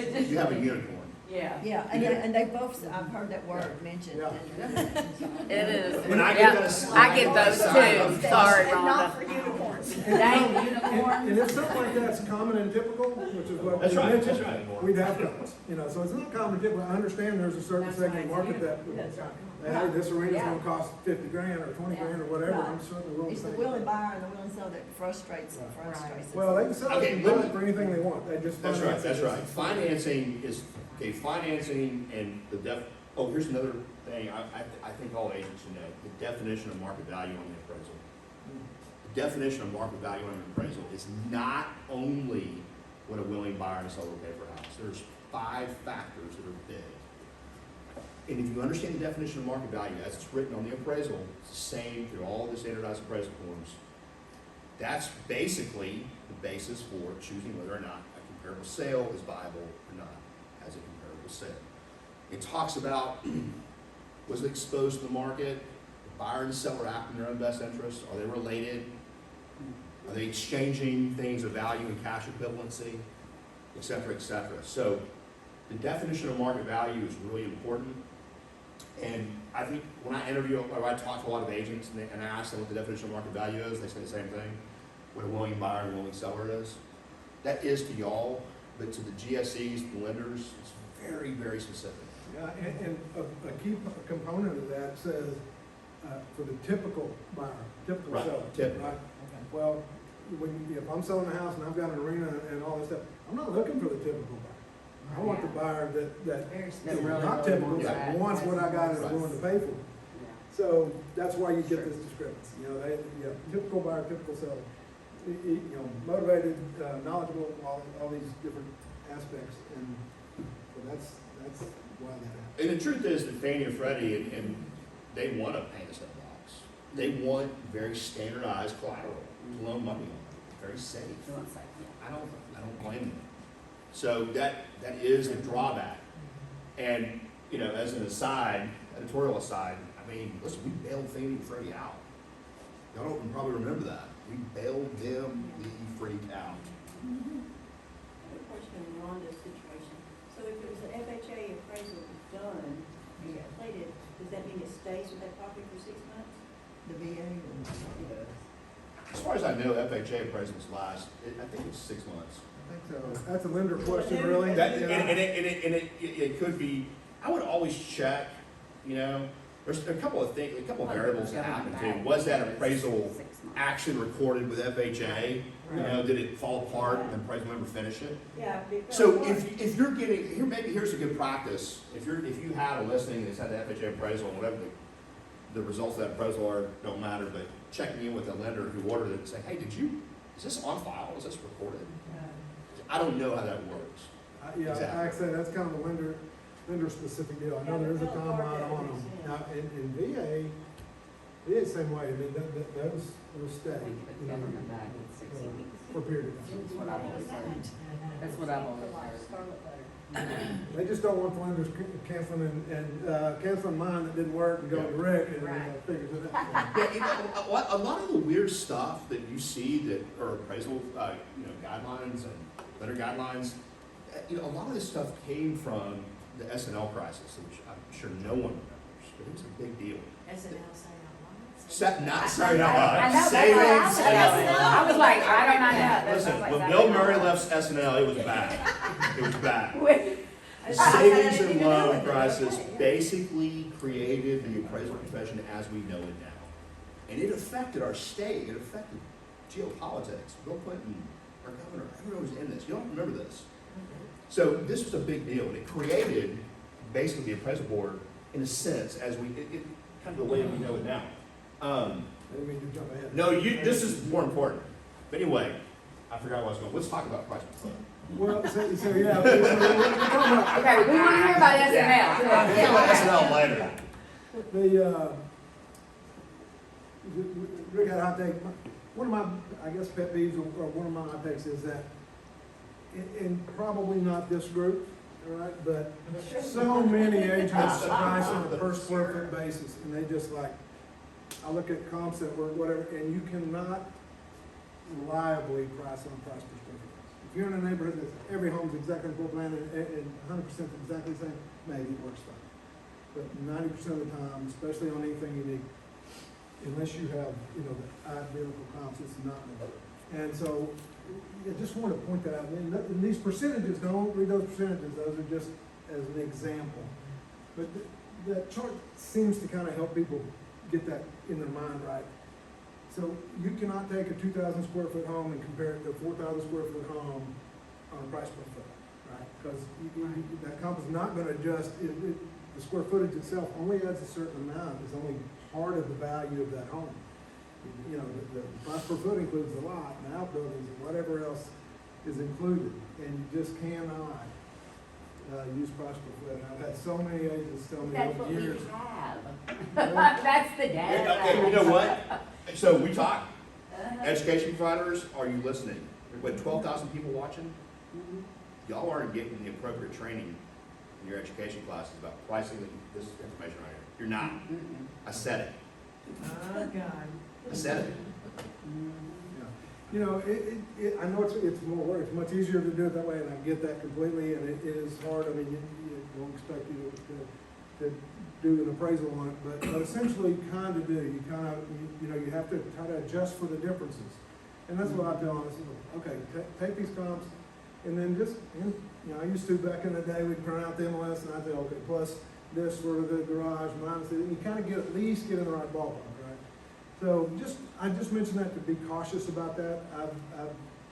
Speaker 2: It's, you have a unicorn.
Speaker 9: Yeah.
Speaker 10: Yeah, and they both, I've heard that word mentioned.
Speaker 4: Yeah.
Speaker 10: and-
Speaker 9: It is.
Speaker 2: When I
Speaker 9: Yeah.
Speaker 2: get those.
Speaker 9: I get those too. Sorry,
Speaker 8: And not
Speaker 9: Rhonda.
Speaker 8: for unicorns.
Speaker 9: Dang unicorn.
Speaker 4: And if something like that's common and typical, which is what
Speaker 2: That's
Speaker 4: you
Speaker 2: right,
Speaker 4: mentioned,
Speaker 2: that's right.
Speaker 4: we'd have comps. So it's not common and typical. I understand there's a certain
Speaker 5: That's why
Speaker 4: segment
Speaker 5: it's
Speaker 4: market that,
Speaker 5: That's right.
Speaker 4: hey, this arena's
Speaker 9: Yeah.
Speaker 4: gonna cost 50 grand or 20 grand or whatever, I'm certainly willing
Speaker 10: It's
Speaker 4: to
Speaker 10: the
Speaker 4: pay.
Speaker 10: willing buyer and the willing seller that frustrates
Speaker 4: Right.
Speaker 10: frustrates
Speaker 4: Well, they can sell it
Speaker 2: Okay,
Speaker 4: and
Speaker 2: let
Speaker 4: buy
Speaker 2: me-
Speaker 4: it for anything they want, they just
Speaker 2: That's
Speaker 4: finance
Speaker 2: right,
Speaker 4: it.
Speaker 2: that's right. Financing is, okay, financing and oh, here's another thing I think all agents should know, the definition of market value on the appraisal. The definition of market value on an appraisal is not only what a willing buyer and seller will pay for a house. There's 5 factors that are big. And if you understand the definition of market value as it's written on the appraisal, it's the same through all the standardized appraisal forms. That's basically the basis for choosing whether or not a comparable sale is viable or not as a comparable sale. It talks about, was it exposed to the market? The buyer and seller act in their own best interest? Are they related? Are they exchanging things of value and cash equivalency? Et cetera, et cetera. So the definition of market value is really important. And I think when I interview, or I talk to a lot of agents and I ask them what the definition of market value is, they say the same thing, what a willing buyer and a willing seller is. That is to y'all, but to the GSEs, the lenders, it's very, very specific.
Speaker 4: Yeah, and a key component of that says, for the typical buyer, typical
Speaker 2: Right,
Speaker 4: seller.
Speaker 2: typical.
Speaker 4: Right? Well, if I'm selling a house and I've got an arena and all this stuff, I'm not looking for the typical buyer. I want the buyer that
Speaker 5: Very
Speaker 4: is
Speaker 5: specific.
Speaker 4: not typical,
Speaker 2: Yeah.
Speaker 4: that wants what I got and is
Speaker 2: Right.
Speaker 4: willing to pay for it. So that's why you get this discrepancy, typical buyer, typical seller. Motivated, knowledgeable, all these different aspects, and so that's why that happens.
Speaker 2: And the truth is that Fannie and Freddie, and they want to paint us in a box. They want very standardized collateral to loan money on, very safe. I don't blame them. So that is the drawback. And, as an aside, editorial aside, I mean, listen, we bailed Fannie and Freddie out. Y'all don't probably remember that. We bailed them the freak out.
Speaker 8: I have a question on Rhonda's situation. So if it was an FHA appraisal done and got completed, does that mean it stays with that property for 6 months?
Speaker 10: The VA.
Speaker 2: As far as I know, FHA appraisals last, I think it's 6 months.
Speaker 4: I think so. That's a lender question, really.
Speaker 2: That,
Speaker 4: Yeah.
Speaker 2: and it could be, I would always check, there's a couple of things, a couple of variables that happen too. Was that appraisal action recorded with FHA? Did it fall apart and the appraisal never finish it?
Speaker 8: Yeah.
Speaker 2: So if you're getting, here's a good practice. If you have a listing that's had the FHA appraisal, whatever the results of that appraisal are, don't matter, but checking in with the lender who ordered it and say, hey, is this on file? Is this recorded? I don't know how that works.
Speaker 4: Yeah,
Speaker 2: Exactly.
Speaker 4: like I say, that's kind of a lender-specific deal. I know there is a timeline on them. Now, in VA, the same way, I mean, those stay, for a period of time.
Speaker 9: That's what I've always heard. That's what I've always heard.
Speaker 4: They just don't want the lenders canceling mine that didn't work and go to Rick and
Speaker 5: Right.
Speaker 4: figures it out.
Speaker 2: Yeah, a lot of the weird stuff that you see that are appraisal, guidelines and letter guidelines, a lot of this stuff came from the S&L crisis, which I'm sure no one remembers, but it was a big deal.
Speaker 5: SNL say out loud.
Speaker 2: Not sorry, not
Speaker 9: I know, that's
Speaker 2: savings.
Speaker 9: what I was like, I don't know that.
Speaker 2: Listen, when Bill Murray left SNL, it was bad. It was bad.
Speaker 9: With-
Speaker 2: The savings and loan crisis basically created the appraisal profession as we know it now. And it affected our state, it affected geopolitics. Bill Clinton, our governor, everyone was in this. You don't remember this. So this was a big deal, and it created basically the appraisal board in a sense as it kind of the way we know it now.
Speaker 4: I didn't mean to jump ahead.
Speaker 2: No, this is more important. But anyway, I forgot what I was going. Let's talk about price per foot.
Speaker 4: Well, so yeah, we're talking about
Speaker 9: Okay, we want to hear about SNL.
Speaker 2: We'll talk about SNL later.
Speaker 4: Rick had a hot take. One of my, I guess, pet peeves, or one of my hot takes is that, and probably not this group, all right, but so many agents price on a per square foot basis, and they just like, I look at comps that were whatever, and you cannot reliably price on price per square foot. If you're in a neighborhood that every home's exactly full plan and 100% exactly the same, maybe it works fine. But 90% of the time, especially on anything unique, unless you have, the identical comps, it's not gonna work. And so, I just want to point that out. And these percentages, don't read those percentages, those are just as an example. But that chart seems to kind of help people get that in their mind right. So you cannot take a 2,000 square foot home and compare it to a 4,000 square foot home on a price per foot, right? Because that comp is not gonna adjust, the square footage itself only adds a certain amount, it's only part of the value of that home. You know, the price per foot includes the lot and outbuildings and whatever else is included, and you just cannot use price per foot. And I've had so many agents tell me
Speaker 9: That's
Speaker 4: over
Speaker 9: what
Speaker 4: the
Speaker 9: we
Speaker 4: years.
Speaker 9: have. That's the data.
Speaker 2: Okay, you know what? So we talk,
Speaker 9: Uh-huh.
Speaker 2: education providers, are you listening? With 12,000 people watching, y'all aren't getting the appropriate training in your education classes about pricing this information right here. You're not. I said it.
Speaker 5: Oh, God.
Speaker 2: I said it.
Speaker 4: Yeah. You know, I know it's more work, it's much easier to do it that way, and I get that completely, and it is hard, I mean, you don't expect you to do an appraisal on it, but essentially you kind of do, you know, you have to try to adjust for the differences. And that's what I tell them, I said, okay, take these comps, and then just, you know, I used to back in the day, we'd print out the MLS, and I'd say, okay, plus this for the garage, minus it, and you kind of at least get in the right ballpark, right? So I just mentioned that to be cautious about that. I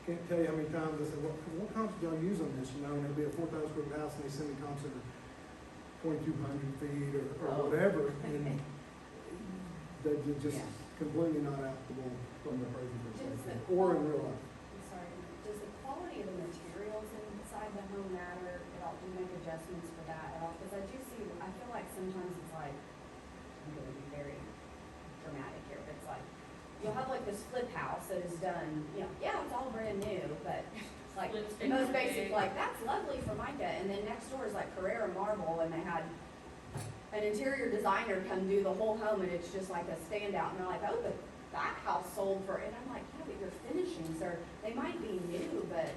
Speaker 4: can't tell you how many times I said, what comps do y'all use on this? You know, and it'll be a 4,000 square foot house, and they send me comps that are 2,200 feet or whatever, and they're just completely not applicable from the appraisal perspective, or in real life.
Speaker 6: I'm sorry, does the quality of the materials inside the home matter at all? Do you make adjustments for that at all? Because I do see, I feel like sometimes it's like, I'm gonna be very dramatic here, but it's like, you'll have like this flip house that is done, you know, yeah, it's all brand new, but like, the most basic, like, that's lovely for Micah, and then next door is like Carrera marble, and they had an interior designer come do the whole home, and it's just like a standout, and they're like, oh, but that house sold for, and I'm like, yeah, but your finishings are, they might be new, but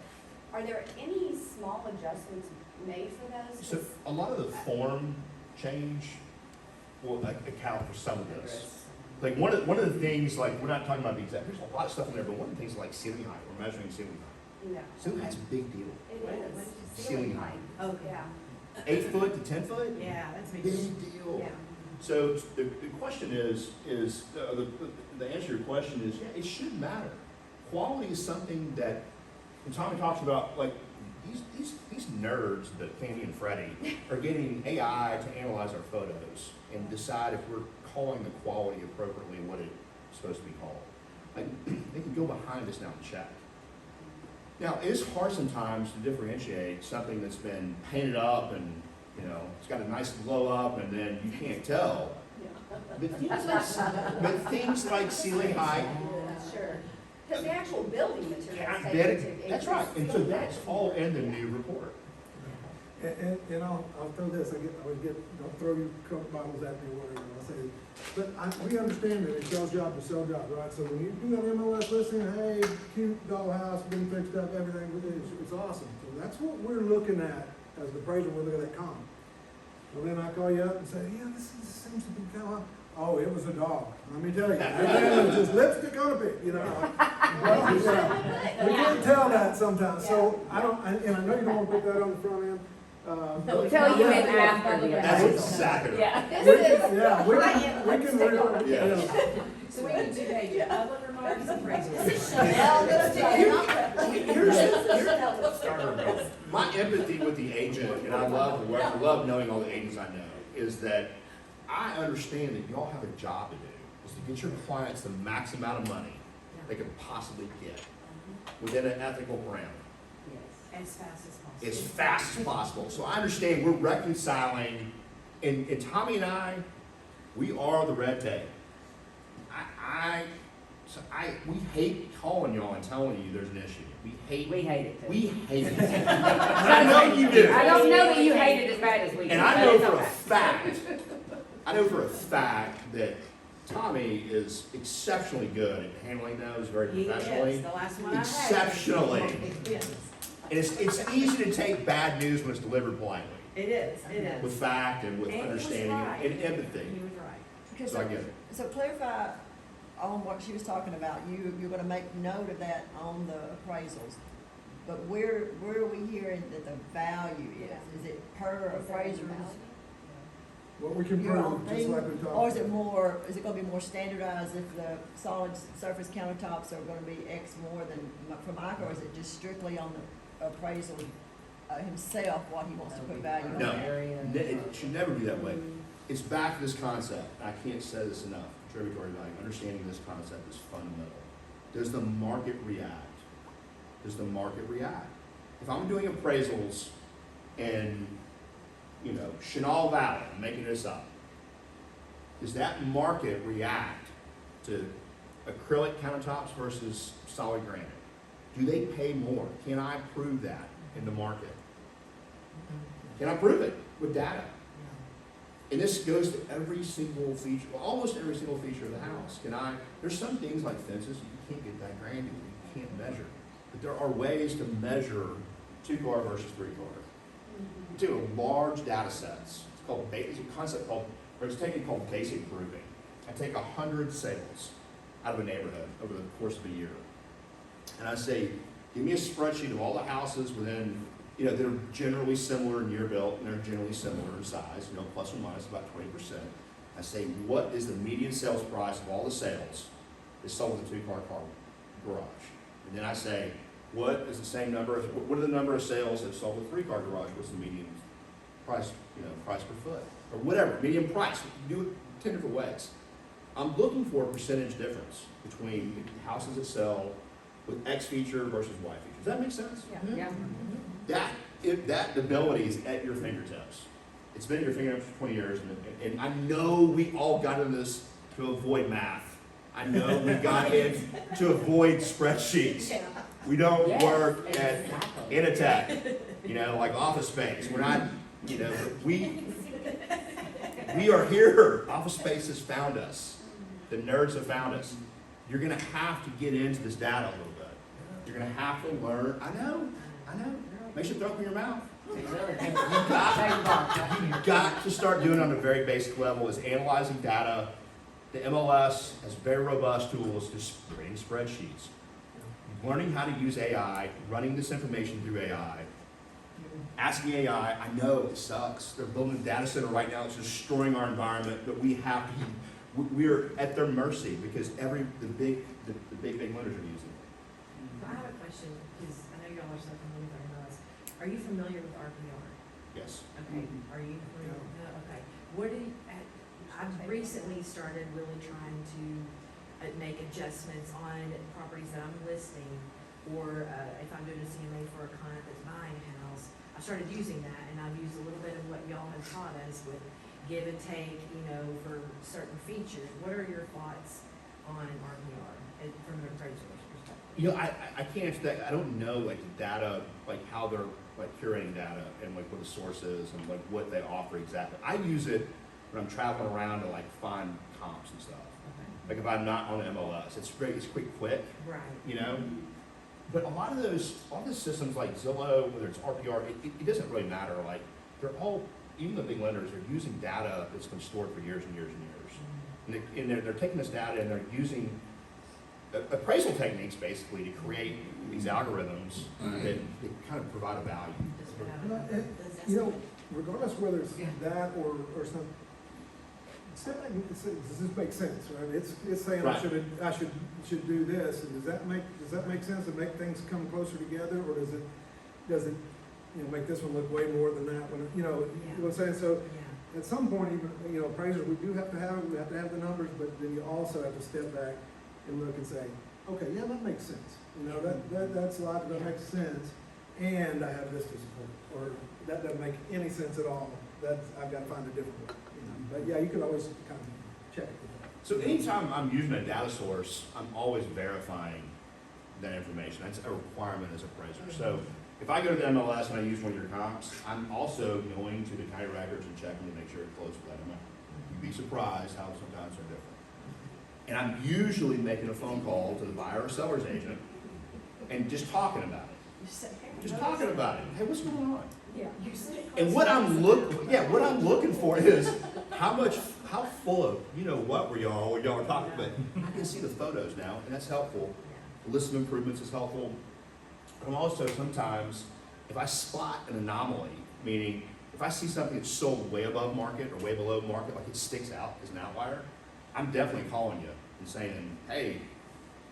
Speaker 6: are there any small adjustments made for those?
Speaker 2: So a lot of the form change will account for some of this. Like one of the things, like, we're not talking about the exact, there's a lot of stuff in there, but one of the things like ceiling height, we're measuring ceiling height.
Speaker 6: No.
Speaker 2: Ceiling height's a big deal.
Speaker 6: It
Speaker 5: What
Speaker 6: is.
Speaker 5: did you say?
Speaker 2: Ceiling height.
Speaker 5: Oh,
Speaker 6: Yeah,
Speaker 2: 8 foot to 10 foot?
Speaker 5: yeah, that's me.
Speaker 2: Big deal.
Speaker 6: yeah.
Speaker 2: So the question is the answer to your question is, yeah, it should matter. Quality is something that, when Tommy talks about, like, these nerds, that Fanny and Freddie, are getting AI to analyze our photos and decide if we're calling the quality appropriately what it's supposed to be called. Like, they can go behind us now and check. Now, it's hard sometimes to differentiate something that's been painted up and, you know, it's got a nice glow up and then you can't tell. But things like ceiling height,
Speaker 6: Sure. Because the actual building materials
Speaker 2: I
Speaker 6: take
Speaker 2: bet
Speaker 6: into
Speaker 2: it, that's right, and so that's all in the new report.
Speaker 4: And I'll throw this, don't throw your Coke bottles at me or whatever, I'll say, but we understand that it's y'all's job to sell jobs, right? So when you do an MLS listing, hey, cute dollhouse, been fixed up, everything, it's awesome. So that's what we're looking at as the appraiser, we're looking at that comp. Well, then I call you up and say, yeah, this seems to be kind of, oh, it was a dog, let me tell you. It was just lipstick on a pig, you know. Well, yeah, we can't tell that sometimes, so I know you don't want to put that on the front end.
Speaker 9: They'll tell you in after the
Speaker 2: That's
Speaker 9: appraisal.
Speaker 2: exactly right.
Speaker 9: Yeah.
Speaker 4: We can,
Speaker 2: Yeah.
Speaker 5: So we can do that, public remarks, appraisals.
Speaker 2: My empathy with the agent, and I love knowing all the agents I know, is that I understand that y'all have a job to do, is to get your clients the max amount of money they can possibly get within an ethical parameter.
Speaker 5: As fast as possible.
Speaker 2: As fast as possible. So I understand we're reconciling, and Tommy and I, we are the red tape. We hate calling y'all and telling you there's an issue. We hate it too. We hate it. And I know you do.
Speaker 9: I don't know that you hate it as bad as we do.
Speaker 2: And I
Speaker 9: but
Speaker 2: know
Speaker 9: it's
Speaker 2: for a
Speaker 9: okay.
Speaker 2: fact that Tommy is exceptionally good at handling those very
Speaker 5: He
Speaker 2: professionally.
Speaker 5: is, the last one I had.
Speaker 2: Exceptionally.
Speaker 5: Yes.
Speaker 2: And it's easy to take bad news when it's delivered politely,
Speaker 5: It is, it is.
Speaker 2: with fact and with
Speaker 5: And he was
Speaker 2: understanding
Speaker 5: right.
Speaker 2: and empathy.
Speaker 5: He was right.
Speaker 10: Okay,
Speaker 2: So I get it.
Speaker 10: So clarify on what she was talking about, you're gonna make note of that on the appraisals. But where are we hearing that the value is? Is it per appraisers?
Speaker 4: What we can
Speaker 10: your own
Speaker 4: prove, just
Speaker 10: thing?
Speaker 4: like we talked.
Speaker 10: Or is it more, is it gonna be more standardized if the solid surface countertops are gonna be X more than for Mike, or is it just strictly on the appraisal himself, what he wants to put value on?
Speaker 2: No.
Speaker 5: Area.
Speaker 2: It should never be that way. It's back to this concept. I can't say this enough. Contributory value. Understanding this concept is fundamental. Does the market react? Does the market react? If I'm doing appraisals in, Chenal Valley, I'm making this up, does that market react to acrylic countertops versus solid granite? Do they pay more? Can I prove that in the market? Can I prove it with data? And this goes to every single feature, well, almost every single feature of the house. There's some things like fences, you can't get that granular, you can't measure. But there are ways to measure 2-car versus 3-car. You do large data sets. It's a concept called, or it's a technique called basic proving. I take 100 sales out of a neighborhood over the course of a year. And I say, give me a spreadsheet of all the houses within, they're generally similar in year built, and they're generally similar in size, plus or minus about 20%. I say, what is the median sales price of all the sales that sold with a 2-car garage? And then I say, what is the same number, what are the number of sales that sold with a 3-car garage? What's the median price, price per foot? Or whatever, median price. You do it 10 different ways. I'm looking for a percentage difference between houses that sell with X feature versus Y feature. Does that make sense?
Speaker 5: Yeah.
Speaker 2: That ability is at your fingertips. It's been at your fingertips for 20 years, and I know we all got into this to avoid math. I know we got in to avoid spreadsheets. We don't work at Initech, like Office Space. We're not, we are here. Office Space has found us. The nerds have found us. You're gonna have to get into this data a little bit. You're gonna have to learn. I know. Makes you throw up in your mouth. You've got to start doing it on a very basic level is analyzing data. The MLS has very robust tools to creating spreadsheets. Learning how to use AI, running this information through AI, asking AI, I know it sucks. They're building a data center right now, it's destroying our environment, but we're at their mercy because the big lenders are using it.
Speaker 5: I have a question, because I know y'all are so familiar with REALTORS. Are you familiar with RPR?
Speaker 2: Yes.
Speaker 5: Okay, are you familiar? No, okay. I've recently started really trying to make adjustments on properties that I'm listing, or if I'm doing a CMA for a client that's buying a house. I started using that, and I've used a little bit of what y'all have taught us with give and take, for certain features. What are your thoughts on RPR from an appraiser's perspective?
Speaker 2: I can't answer that. I don't know the data, how they're curating data and what the source is and what they offer exactly. I use it when I'm traveling around to find comps and stuff.
Speaker 5: Okay.
Speaker 2: If I'm not on the MLS, it's quick.
Speaker 5: Right.
Speaker 2: But a lot of those systems like Zillow, whether it's RPR, it doesn't really matter. They're all, even the big lenders, are using data that's been stored for years and years and years. And they're taking this data and they're using appraisal techniques basically to create these algorithms that kind of provide a value.
Speaker 4: Regardless whether it's that or something, does this make sense, right? It's saying
Speaker 2: Right.
Speaker 4: I should do this, and does that make sense and make things come closer together, or does it make this one look way more than that one? You know what I'm saying? So
Speaker 5: Yeah.
Speaker 4: at some point, even appraisers, we have to have the numbers, but then you also have to step back and look and say, okay, yeah, that makes sense. That's logical, that makes sense, and I have this to support, or that doesn't make any sense at all. I've got to find a different way. But yeah, you could always kind of check it.
Speaker 2: So anytime I'm using a data source, I'm always verifying that information. That's a requirement as an appraiser. So if I go to the MLS and I use one of your comps, I'm also going to the county records and checking to make sure it flows for that amount. You'd be surprised how sometimes they're different. And I'm usually making a phone call to the buyer or seller's agent and just talking about it. Just talking about it. Hey, what's going on?
Speaker 5: Yeah.
Speaker 2: And what I'm looking for is how full of what y'all are talking about. I can see the photos now, and that's helpful. The list of improvements is helpful. But I'm also sometimes, if I spot an anomaly, meaning if I see something that's sold way above market or way below market, like it sticks out as an outlier, I'm definitely calling you and saying, hey,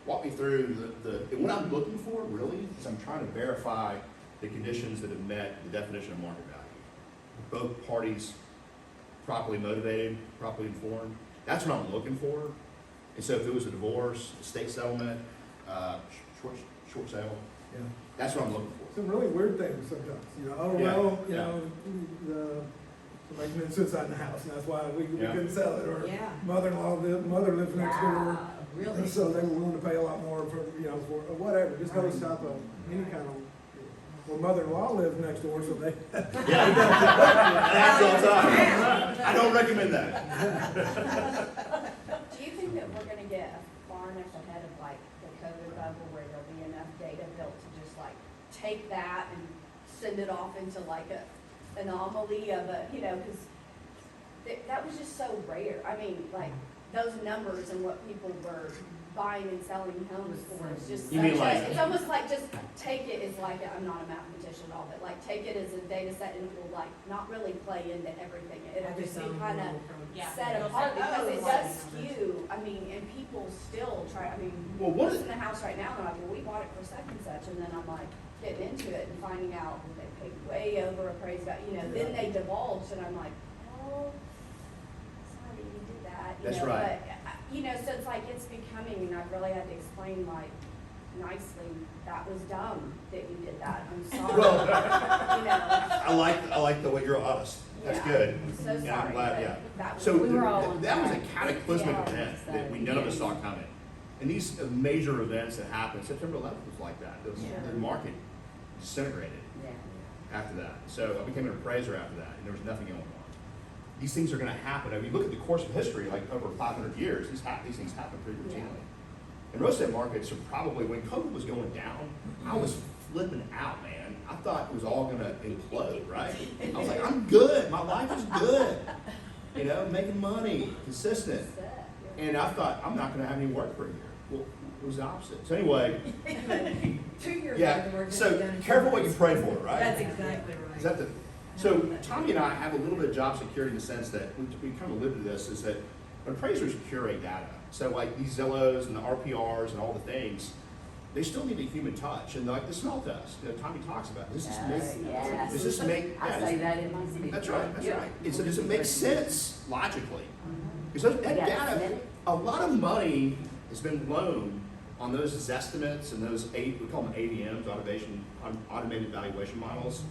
Speaker 2: walk me through and what I'm looking for really is I'm trying to verify the conditions that have met the definition of market value. Both parties properly motivated, properly informed. That's what I'm looking for. And so if it was a divorce, estate settlement, short sale,
Speaker 4: Yeah.
Speaker 2: that's what I'm looking for.
Speaker 4: Some really weird things sometimes, you know, oh,
Speaker 2: Yeah,
Speaker 4: well, you
Speaker 2: yeah.
Speaker 4: know, somebody commits suicide in the house, and that's why we
Speaker 2: Yeah.
Speaker 4: couldn't sell it, or
Speaker 5: Yeah.
Speaker 4: mother lives next door.
Speaker 5: Really?
Speaker 4: And so they were willing to pay a lot more for, you know, for whatever, just those type of, any kind of, well, mother-in-law lives next door, so they.
Speaker 2: Yeah, that happens all the time. I don't recommend that.
Speaker 6: Do you think that we're gonna get far enough ahead of like the COVID bubble where there'll be enough data built to just like take that and send it off into like a anomaly of a, you know, cause that was just so rare. I mean, like, those numbers and what people were buying and selling homes for is just
Speaker 2: You
Speaker 6: such
Speaker 2: mean like-
Speaker 6: it's almost like just take it as like, I'm not a mathematician at all, but like take it as a data set and it will like not really play into everything. It'll just be kind of set apart because it does skew, I mean, and people still try, I mean,
Speaker 2: Well, what
Speaker 6: what's
Speaker 2: is-
Speaker 6: in the house right now, they're like, well, we bought it for such and such, and then I'm like, getting into it and finding out that they paid way over appraised value, you know, then they divulge, and I'm like, oh, sorry, you did that, you
Speaker 2: That's
Speaker 6: know,
Speaker 2: right.
Speaker 6: but, you know, so it's like, it's becoming, and I've really had to explain, like, nicely, that was dumb that you did that, I'm sorry,
Speaker 2: Well-
Speaker 6: you know.
Speaker 2: I like the way you're honest. That's
Speaker 6: Yeah.
Speaker 2: good.
Speaker 6: I'm so
Speaker 2: Yeah, I'm
Speaker 6: sorry,
Speaker 2: glad,
Speaker 6: but
Speaker 2: yeah.
Speaker 6: that was.
Speaker 2: So
Speaker 9: We were all on
Speaker 2: that was a
Speaker 9: track.
Speaker 2: cataclysmic
Speaker 9: Yeah.
Speaker 2: event that we none of us saw coming. And these major events that happened, September 11th was like that. The market disintegrated after that. So I became an appraiser after that, and there was nothing going on. These things are going to happen. I mean, look at the course of history, like over 500 years, these things happen pretty routinely. And real estate markets are probably, when COVID was going down, I was flipping out, man. I thought it was all going to implode, right? I was like, I'm good. My life is good. You know, making money, consistent. And I thought, I'm not going to have any work for a year. Well, it was the opposite. So anyway,
Speaker 5: 2 years
Speaker 2: yeah,
Speaker 5: ago, we're
Speaker 2: so
Speaker 5: done in
Speaker 2: careful
Speaker 5: 2
Speaker 2: what you
Speaker 5: months.
Speaker 2: pray for, right?
Speaker 5: That's exactly right.
Speaker 2: Is that the, so Tommy and I have a little bit of job security in the sense that we kind of live to this, is that appraisers curate data. So like these Zillows and the RPRs and all the things, they still need a human touch. And like the smell test, you know, Tommy talks about, does this make,
Speaker 9: I say that in my city.
Speaker 2: that's right, that's right. And so does it make sense logically? Because that data, a lot of money has been loaned on those estimates and those we call them AVMs, automated valuation models,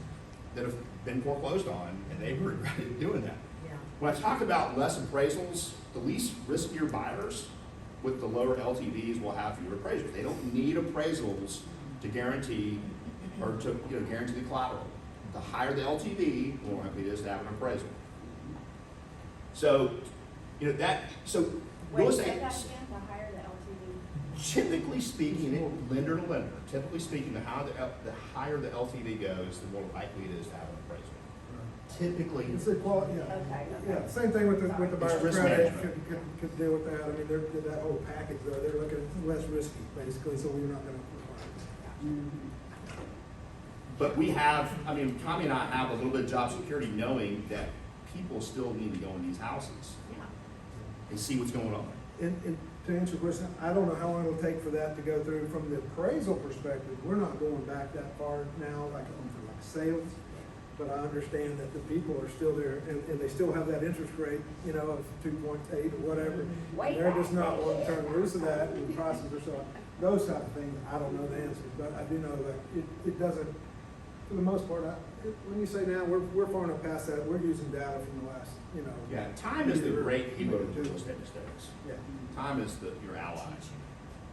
Speaker 2: that have been foreclosed on, and they've regretted doing that.
Speaker 5: Yeah.
Speaker 2: When I talk about less appraisals, the least riskier buyers with the lower LTVs will have fewer appraisals. They don't need appraisals to guarantee or to guarantee the collateral. The higher the LTV, the more likely it is to have an appraisal. So, real
Speaker 6: Wait,
Speaker 2: estate,
Speaker 6: say that again, the higher the LTV.
Speaker 2: typically speaking, lender to lender, typically speaking, the higher the LTV goes, the more likely it is to have an appraisal. Typically,
Speaker 4: It's the quality, yeah.
Speaker 6: Okay.
Speaker 4: Yeah, same thing with the buyer's
Speaker 2: risk
Speaker 4: credit,
Speaker 2: management.
Speaker 4: could deal with that, I mean, that whole package, though, they're looking at less risky, basically, so we're not gonna require it.
Speaker 2: but we have, Tommy and I have a little bit of job security knowing that people still need to go in these houses and see what's going on.
Speaker 4: And to answer your question, I don't know how long it'll take for that to go through from the appraisal perspective, we're not going back that far now, like for like sales. But I understand that the people are still there, and they still have that interest rate, you know, of 2.8 or whatever.
Speaker 6: Way
Speaker 4: They're
Speaker 6: back.
Speaker 4: just not willing to turn loose of that, and prices are so, those type of things, I don't know the answers, but I do know that it doesn't, for the most part, when you say now, we're far enough past that, we're using data from the last, you know.
Speaker 2: Yeah, time is the great healer of
Speaker 4: year or
Speaker 2: real
Speaker 4: two.
Speaker 2: estate mistakes.
Speaker 4: Yeah.
Speaker 2: Time is your ally.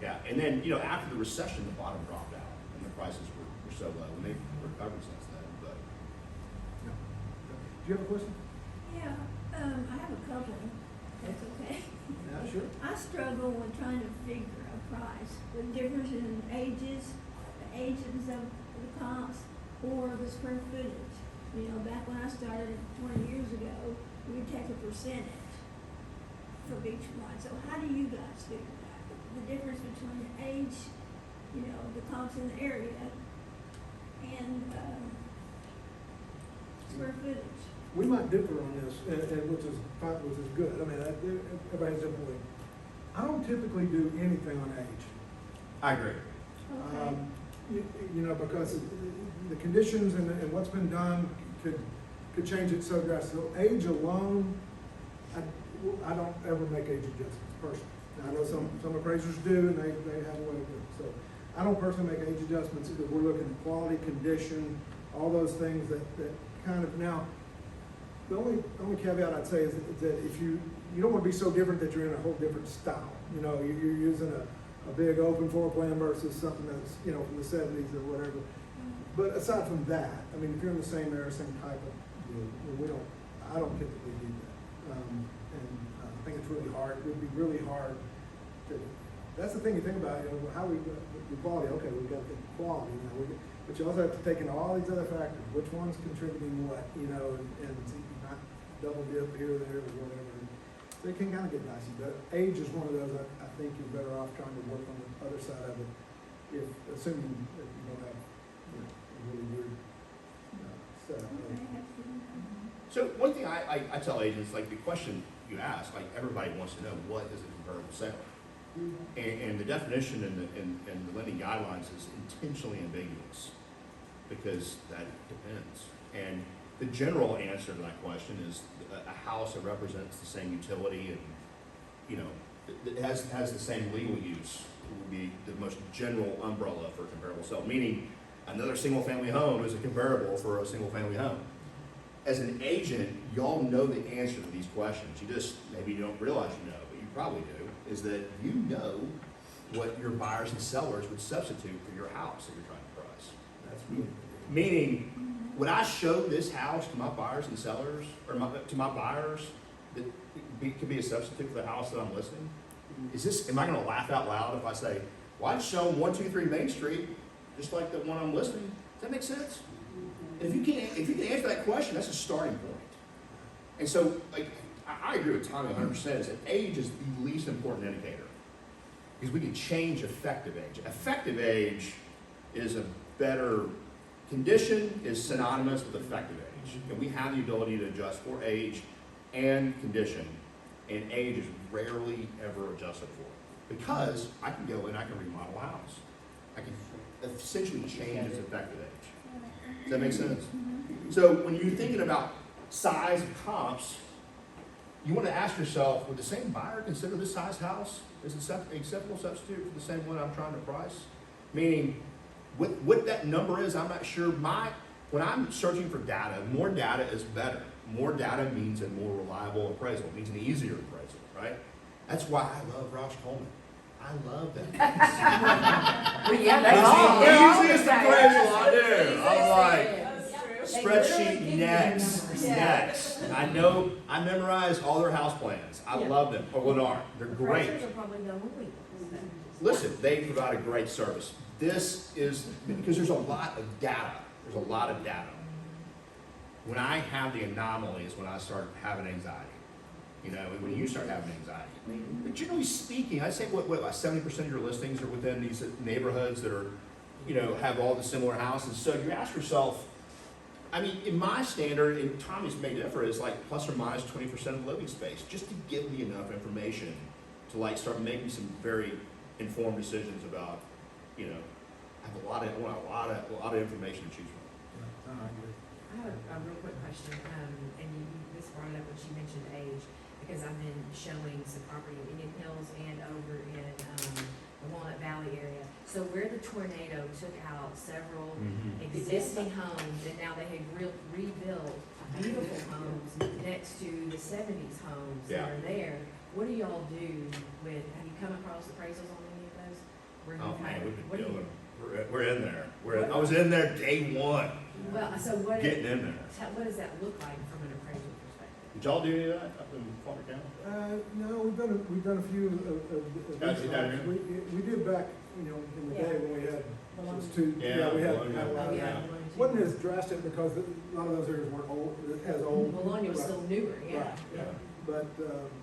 Speaker 2: Yeah, and then, after the recession, the bottom dropped out, and the prices were so low, and they've recovered since then, but.
Speaker 4: Do you have a question?
Speaker 11: Yeah, I have a couple, that's okay.
Speaker 4: Yeah, sure.
Speaker 11: I struggle with trying to figure a price, the difference in ages, the ages of the comps, or the square footage. You know, back when I started 20 years ago, we would take a percentage from each one. So how do you guys figure that? The difference between the age, the comps in the area, and square footage.
Speaker 4: we might differ on this, and which is fine, which is good. I mean, everybody's different. I don't typically do anything on age.
Speaker 2: I agree.
Speaker 11: Okay.
Speaker 4: You know, because the conditions and what's been done could change it so drastically. So age alone, I don't ever make age adjustments personally. Now, I know some appraisers do, and they have a way to do it. So I don't personally make age adjustments. We're looking at quality, condition, all those things that kind of, now, the only caveat I'd say is that if you don't want to be so different that you're in a whole different style. You know, you're using a big open floor plan versus something that's, you know, from the 70s or whatever. But aside from that, I mean, if you're in the same area, same type of deal, I don't typically do that. I think it's really hard. It would be really hard to, that's the thing you think about, you know, how we, the quality, okay, we've got the quality now, but you also have to take in all these other factors, which one's contributing what, you know, and not double dip here, there, or whatever. So it can kind of get dicey, but age is one of those I think you're better off trying to work on the other side of it, assuming that you don't have, you know, a really weird setup.
Speaker 2: So one thing I tell agents, like the question you ask, like everybody wants to know, what is a comparable sale? And the definition in the lending guidelines is intentionally ambiguous because that depends. And the general answer to that question is a house that represents the same utility and, you know, it has the same legal use would be the most general umbrella for a comparable sale, meaning another single-family home is a comparable for a single-family home. As an agent, y'all know the answer to these questions. You just, maybe you don't realize you know, but you probably do, is that you know what your buyers and sellers would substitute for your house that you're trying to price.
Speaker 4: That's really
Speaker 2: Meaning, when I show this house to my buyers and sellers, or to my buyers, that could be a substitute for the house that I'm listing, am I gonna laugh out loud if I say, well, I'd show them 123 Main Street, just like the one I'm listing? Does that make sense? If you can answer that question, that's a starting point. And so, like, I agree with Tommy 100%, is that age is the least important indicator. Because we can change effective age. Effective age is a better, condition is synonymous with effective age. And we have the ability to adjust for age and condition, and age is rarely ever adjusted for. Because I can go and I can remodel a house. I can essentially change its effective age. Does that make sense? So when you're thinking about size of comps, you want to ask yourself, would the same buyer consider this size house as an acceptable substitute for the same one I'm trying to price? Meaning, what that number is, I'm not sure. When I'm searching for data, more data is better. More data means a more reliable appraisal. It means an easier appraisal, right? That's why I love Roush Coleman. I love that.
Speaker 9: Well, yeah,
Speaker 2: It's the
Speaker 9: they
Speaker 2: easiest appraisal I do. I'm like, spreadsheet next. I memorize all their house plans. I love them. Or Lennar, they're great.
Speaker 5: Appraisers are probably the only ones that.
Speaker 2: Listen, they provide a great service. This is, because there's a lot of data. There's a lot of data. When I have the anomalies, when I start having anxiety, you know, when you start having anxiety. But generally speaking, I'd say what about 70% of your listings are within these neighborhoods that are, you know, have all the similar houses. So you ask yourself, I mean, in my standard, and Tommy's may differ, is like plus or minus 20% of living space, just to give me enough information to like start making some very informed decisions about, you know, I want a lot of information to choose from.
Speaker 5: I have a real quick question, and you just brought it up when she mentioned age, because I've been showing some property in Indian Hills and over in the Walnut Valley area. So where the tornado took out several existing homes, and now they had rebuilt beautiful homes next to the 70s homes that are there. What do y'all do with, have you come across appraisals on any of those? Where
Speaker 2: Oh
Speaker 5: you
Speaker 2: man,
Speaker 5: have-
Speaker 2: we've
Speaker 5: what
Speaker 2: been
Speaker 5: do you-
Speaker 2: doing. We're in there. I was in there day one,
Speaker 5: Well, so what,
Speaker 2: getting in there.
Speaker 5: what does that look like from an appraisal perspective?
Speaker 2: Did y'all do any of that up in Palmer County?
Speaker 4: No, we've done a few of
Speaker 2: Guys, you down
Speaker 4: these. We did back, you know, in the day when we had those two.
Speaker 2: Yeah,
Speaker 4: We had
Speaker 2: Bologna.
Speaker 4: a lot
Speaker 5: Oh,
Speaker 4: of
Speaker 5: yeah.
Speaker 4: that. Wasn't as drastic because a lot of those areas weren't as old.
Speaker 5: Bologna was
Speaker 4: Right.
Speaker 5: still newer, yeah.
Speaker 4: Right, yeah. But,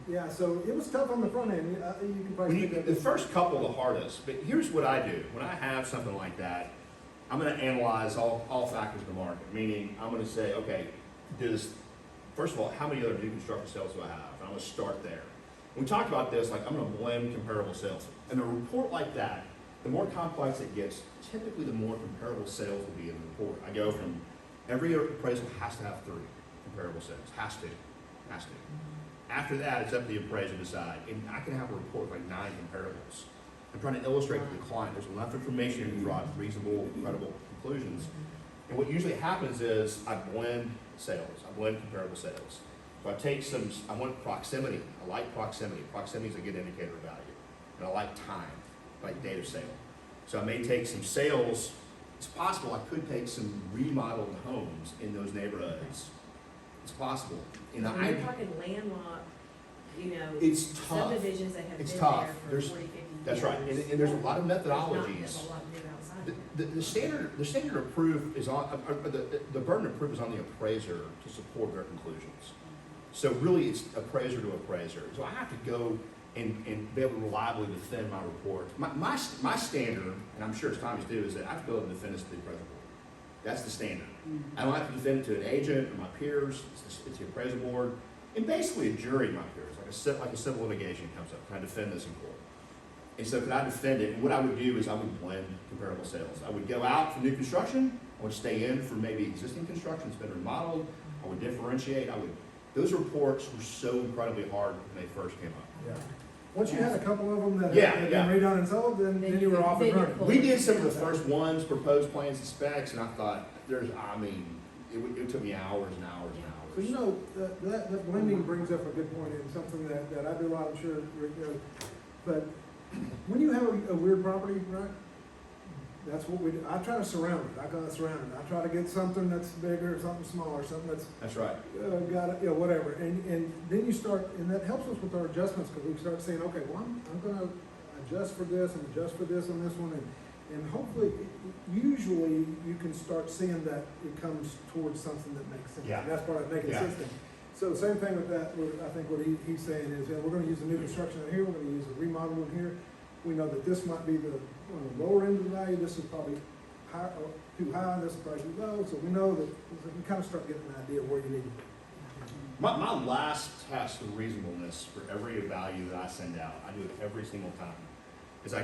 Speaker 4: yeah, so it was tough on the front end. You can probably.
Speaker 2: The first couple are the hardest, but here's what I do. When I have something like that, I'm gonna analyze all factors of the market, meaning I'm gonna say, okay, does first of all, how many other new construction sales do I have? And I'm gonna start there. When we talked about this, like, I'm gonna blend comparable sales. And a report like that, the more complex it gets, typically the more comparable sales will be in the report. I go from, every appraisal has to have 3 comparable sales, has to. After that, it's up to the appraiser to decide, and I can have a report with like 9 comparables. I'm trying to illustrate to the client, there's enough information to draw reasonable, credible conclusions. And what usually happens is I blend sales, I blend comparable sales. So I take some, I want proximity, I like proximity. Proximity is a good indicator of value. And I like time, like date of sale. So I may take some sales, it's possible I could take some remodeled homes in those neighborhoods. It's possible. And
Speaker 5: When you're talking landlocked, you know,
Speaker 2: it's tough.
Speaker 5: subdivisions that have
Speaker 2: It's
Speaker 5: been
Speaker 2: tough.
Speaker 5: there for
Speaker 2: There's-
Speaker 5: 40, 50 years.
Speaker 2: That's right, and there's a lot of
Speaker 5: There's
Speaker 2: methodologies.
Speaker 5: a lot new outside of
Speaker 2: The,
Speaker 5: that.
Speaker 2: the standard of proof is on, the burden of proof is on the appraiser to support their conclusions. So really, it's appraiser to appraiser. So I have to go and be able to reliably defend my report. My standard, and I'm sure it's Tommy's too, is that I have to be able to defend this to the appraisal board. That's the standard. I don't have to defend it to an agent or my peers, it's the appraisal board, and basically a jury of my peers, like a civil litigation comes up, can I defend this in court? And so could I defend it? And what I would do is I would blend comparable sales. I would go out for new construction, I would stay in for maybe existing construction that's been remodeled, I would differentiate, those reports were so incredibly hard when they first came up.
Speaker 4: Yeah. Once you had a couple of them that
Speaker 2: Yeah,
Speaker 4: had
Speaker 2: yeah.
Speaker 4: been redone and sold, then you were off and running.
Speaker 2: We did some of the first ones, proposed plans and specs, and I thought, it took me hours and hours and
Speaker 4: So
Speaker 2: hours.
Speaker 4: you know, that blending brings up a good point and something that I do a lot, I'm sure, Rick knows. But when you have a weird property, right, that's what we do. I try to surround it. I gotta surround it. I try to get something that's bigger, something smaller, something that's
Speaker 2: That's right.
Speaker 4: got it, whatever. And then you start, and that helps us with our adjustments, because we start saying, okay, well, I'm gonna adjust for this and adjust for this on this one, and hopefully, usually, you can start seeing that it comes towards something that makes sense.
Speaker 2: Yeah.
Speaker 4: And that's part of making
Speaker 2: Yeah.
Speaker 4: sense. So the same thing with that, I think what he's saying is, we're gonna use a new construction in here, we're gonna use a remodel in here. We know that this might be the lower end of the value, this is probably high, too high, this is probably too low, so we know that, we kind of start getting an idea of where you need to be.
Speaker 2: My last test of reasonableness for every value that I send out, I do it every single time, is I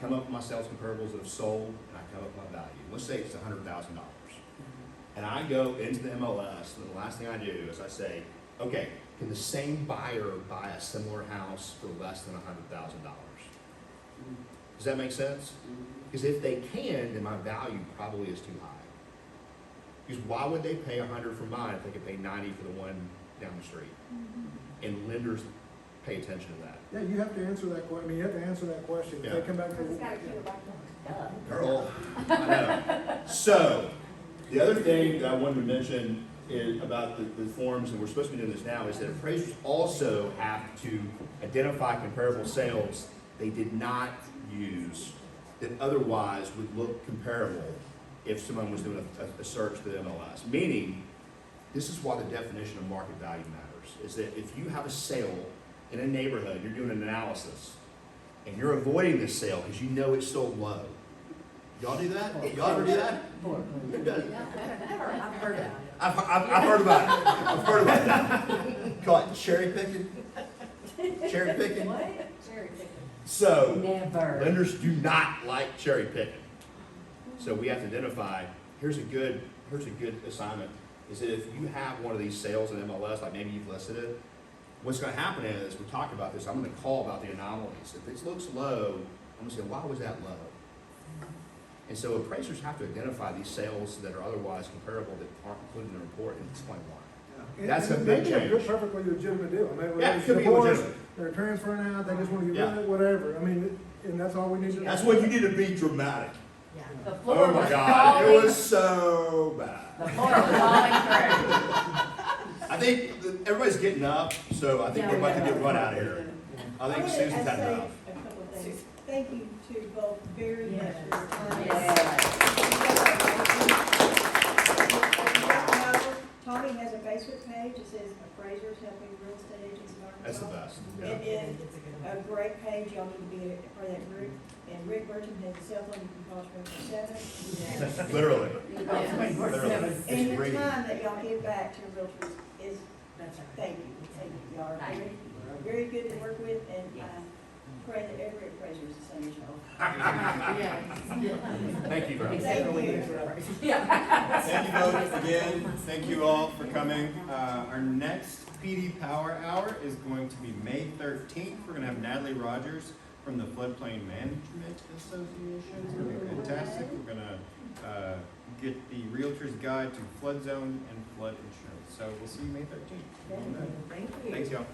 Speaker 2: come up with my sales comparables that have sold, and I come up with my value. Let's say it's $100,000. And I go into the MLS, and the last thing I do is I say, okay, can the same buyer buy a similar house for less than $100,000? Does that make sense? Because if they can, then my value probably is too high. Because why would they pay $100 for mine if they could pay $90 for the one down the street? And lenders pay attention to that.
Speaker 4: Yeah, you have to answer that question, you have to answer that question. If
Speaker 2: Yeah.
Speaker 4: they come back
Speaker 6: Because it's gotta
Speaker 4: to,
Speaker 6: keep it back.
Speaker 2: Girl, I know. So, the other thing that I wanted to mention is about the forms, and we're supposed to be doing this now, is that appraisers also have to identify comparable sales they did not use that otherwise would look comparable if someone was doing a search to the MLS. Meaning, this is why the definition of market value matters, is that if you have a sale in a neighborhood, you're doing an analysis, and you're avoiding this sale because you know it's sold low. Y'all do that? Y'all ever do that? Who does it?
Speaker 5: I've heard about it.
Speaker 2: I've heard about it. I've heard about that. Call it cherry picking. Cherry picking.
Speaker 5: What?
Speaker 6: Cherry picking.
Speaker 2: So,
Speaker 9: Never.
Speaker 2: lenders do not like cherry picking. So we have to identify, here's a good assignment, is that if you have one of these sales in MLS, like maybe you've listed it, what's gonna happen is, we talked about this, I'm gonna call about the anomalies. If it looks low, I'm gonna say, why was that low? And so appraisers have to identify these sales that are otherwise comparable that aren't included in the report and explain why. That's a big
Speaker 4: maybe
Speaker 2: change.
Speaker 4: perfectly legitimate deal. I mean,
Speaker 2: Yeah, it could be
Speaker 4: divorce,
Speaker 2: legitimate.
Speaker 4: they're transferring out, they just want to get
Speaker 2: Yeah.
Speaker 4: rid of it, whatever. I mean, and that's all we need to do.
Speaker 2: That's what you need to be dramatic.
Speaker 5: Yeah.
Speaker 9: The floor
Speaker 2: Oh my
Speaker 9: was
Speaker 2: God, it
Speaker 9: falling.
Speaker 2: was so bad.
Speaker 9: The floor was falling through.
Speaker 2: I think everybody's getting up, so I think we're about to get run out of here. I think Susan's had enough.
Speaker 8: A couple of things. Thank you to both very much for your time.
Speaker 9: Yes.
Speaker 8: Tommy has a Facebook page, it says Appraisers Helping Real Estate Agents in Arkansas.
Speaker 2: That's the best. Yeah.
Speaker 8: It is
Speaker 5: It's a good one.
Speaker 8: a great page, y'all need to be a part of that group. And Rick Bertram has a cell phone, you can call us 7.
Speaker 2: Literally.
Speaker 9: Yeah.
Speaker 2: Literally.
Speaker 8: And the
Speaker 2: It's great.
Speaker 8: time that y'all give back to realtors is,
Speaker 5: That's all right.
Speaker 8: thank you. Y'all are very good to work with, and I pray that every appraiser is the same as y'all.
Speaker 2: Thank you, Greg.
Speaker 8: Thank you.
Speaker 1: Thank you both again. Thank you all for coming. Our next PD Power Hour is going to be May 13th. We're going to have Natalie Rogers from the Floodplain Management Association. It's going to be fantastic. We're going to get the Realtor's Guide to Flood Zone and Flood Insurance. So we'll see you May 13th.
Speaker 5: Thank you.
Speaker 1: Thanks, y'all.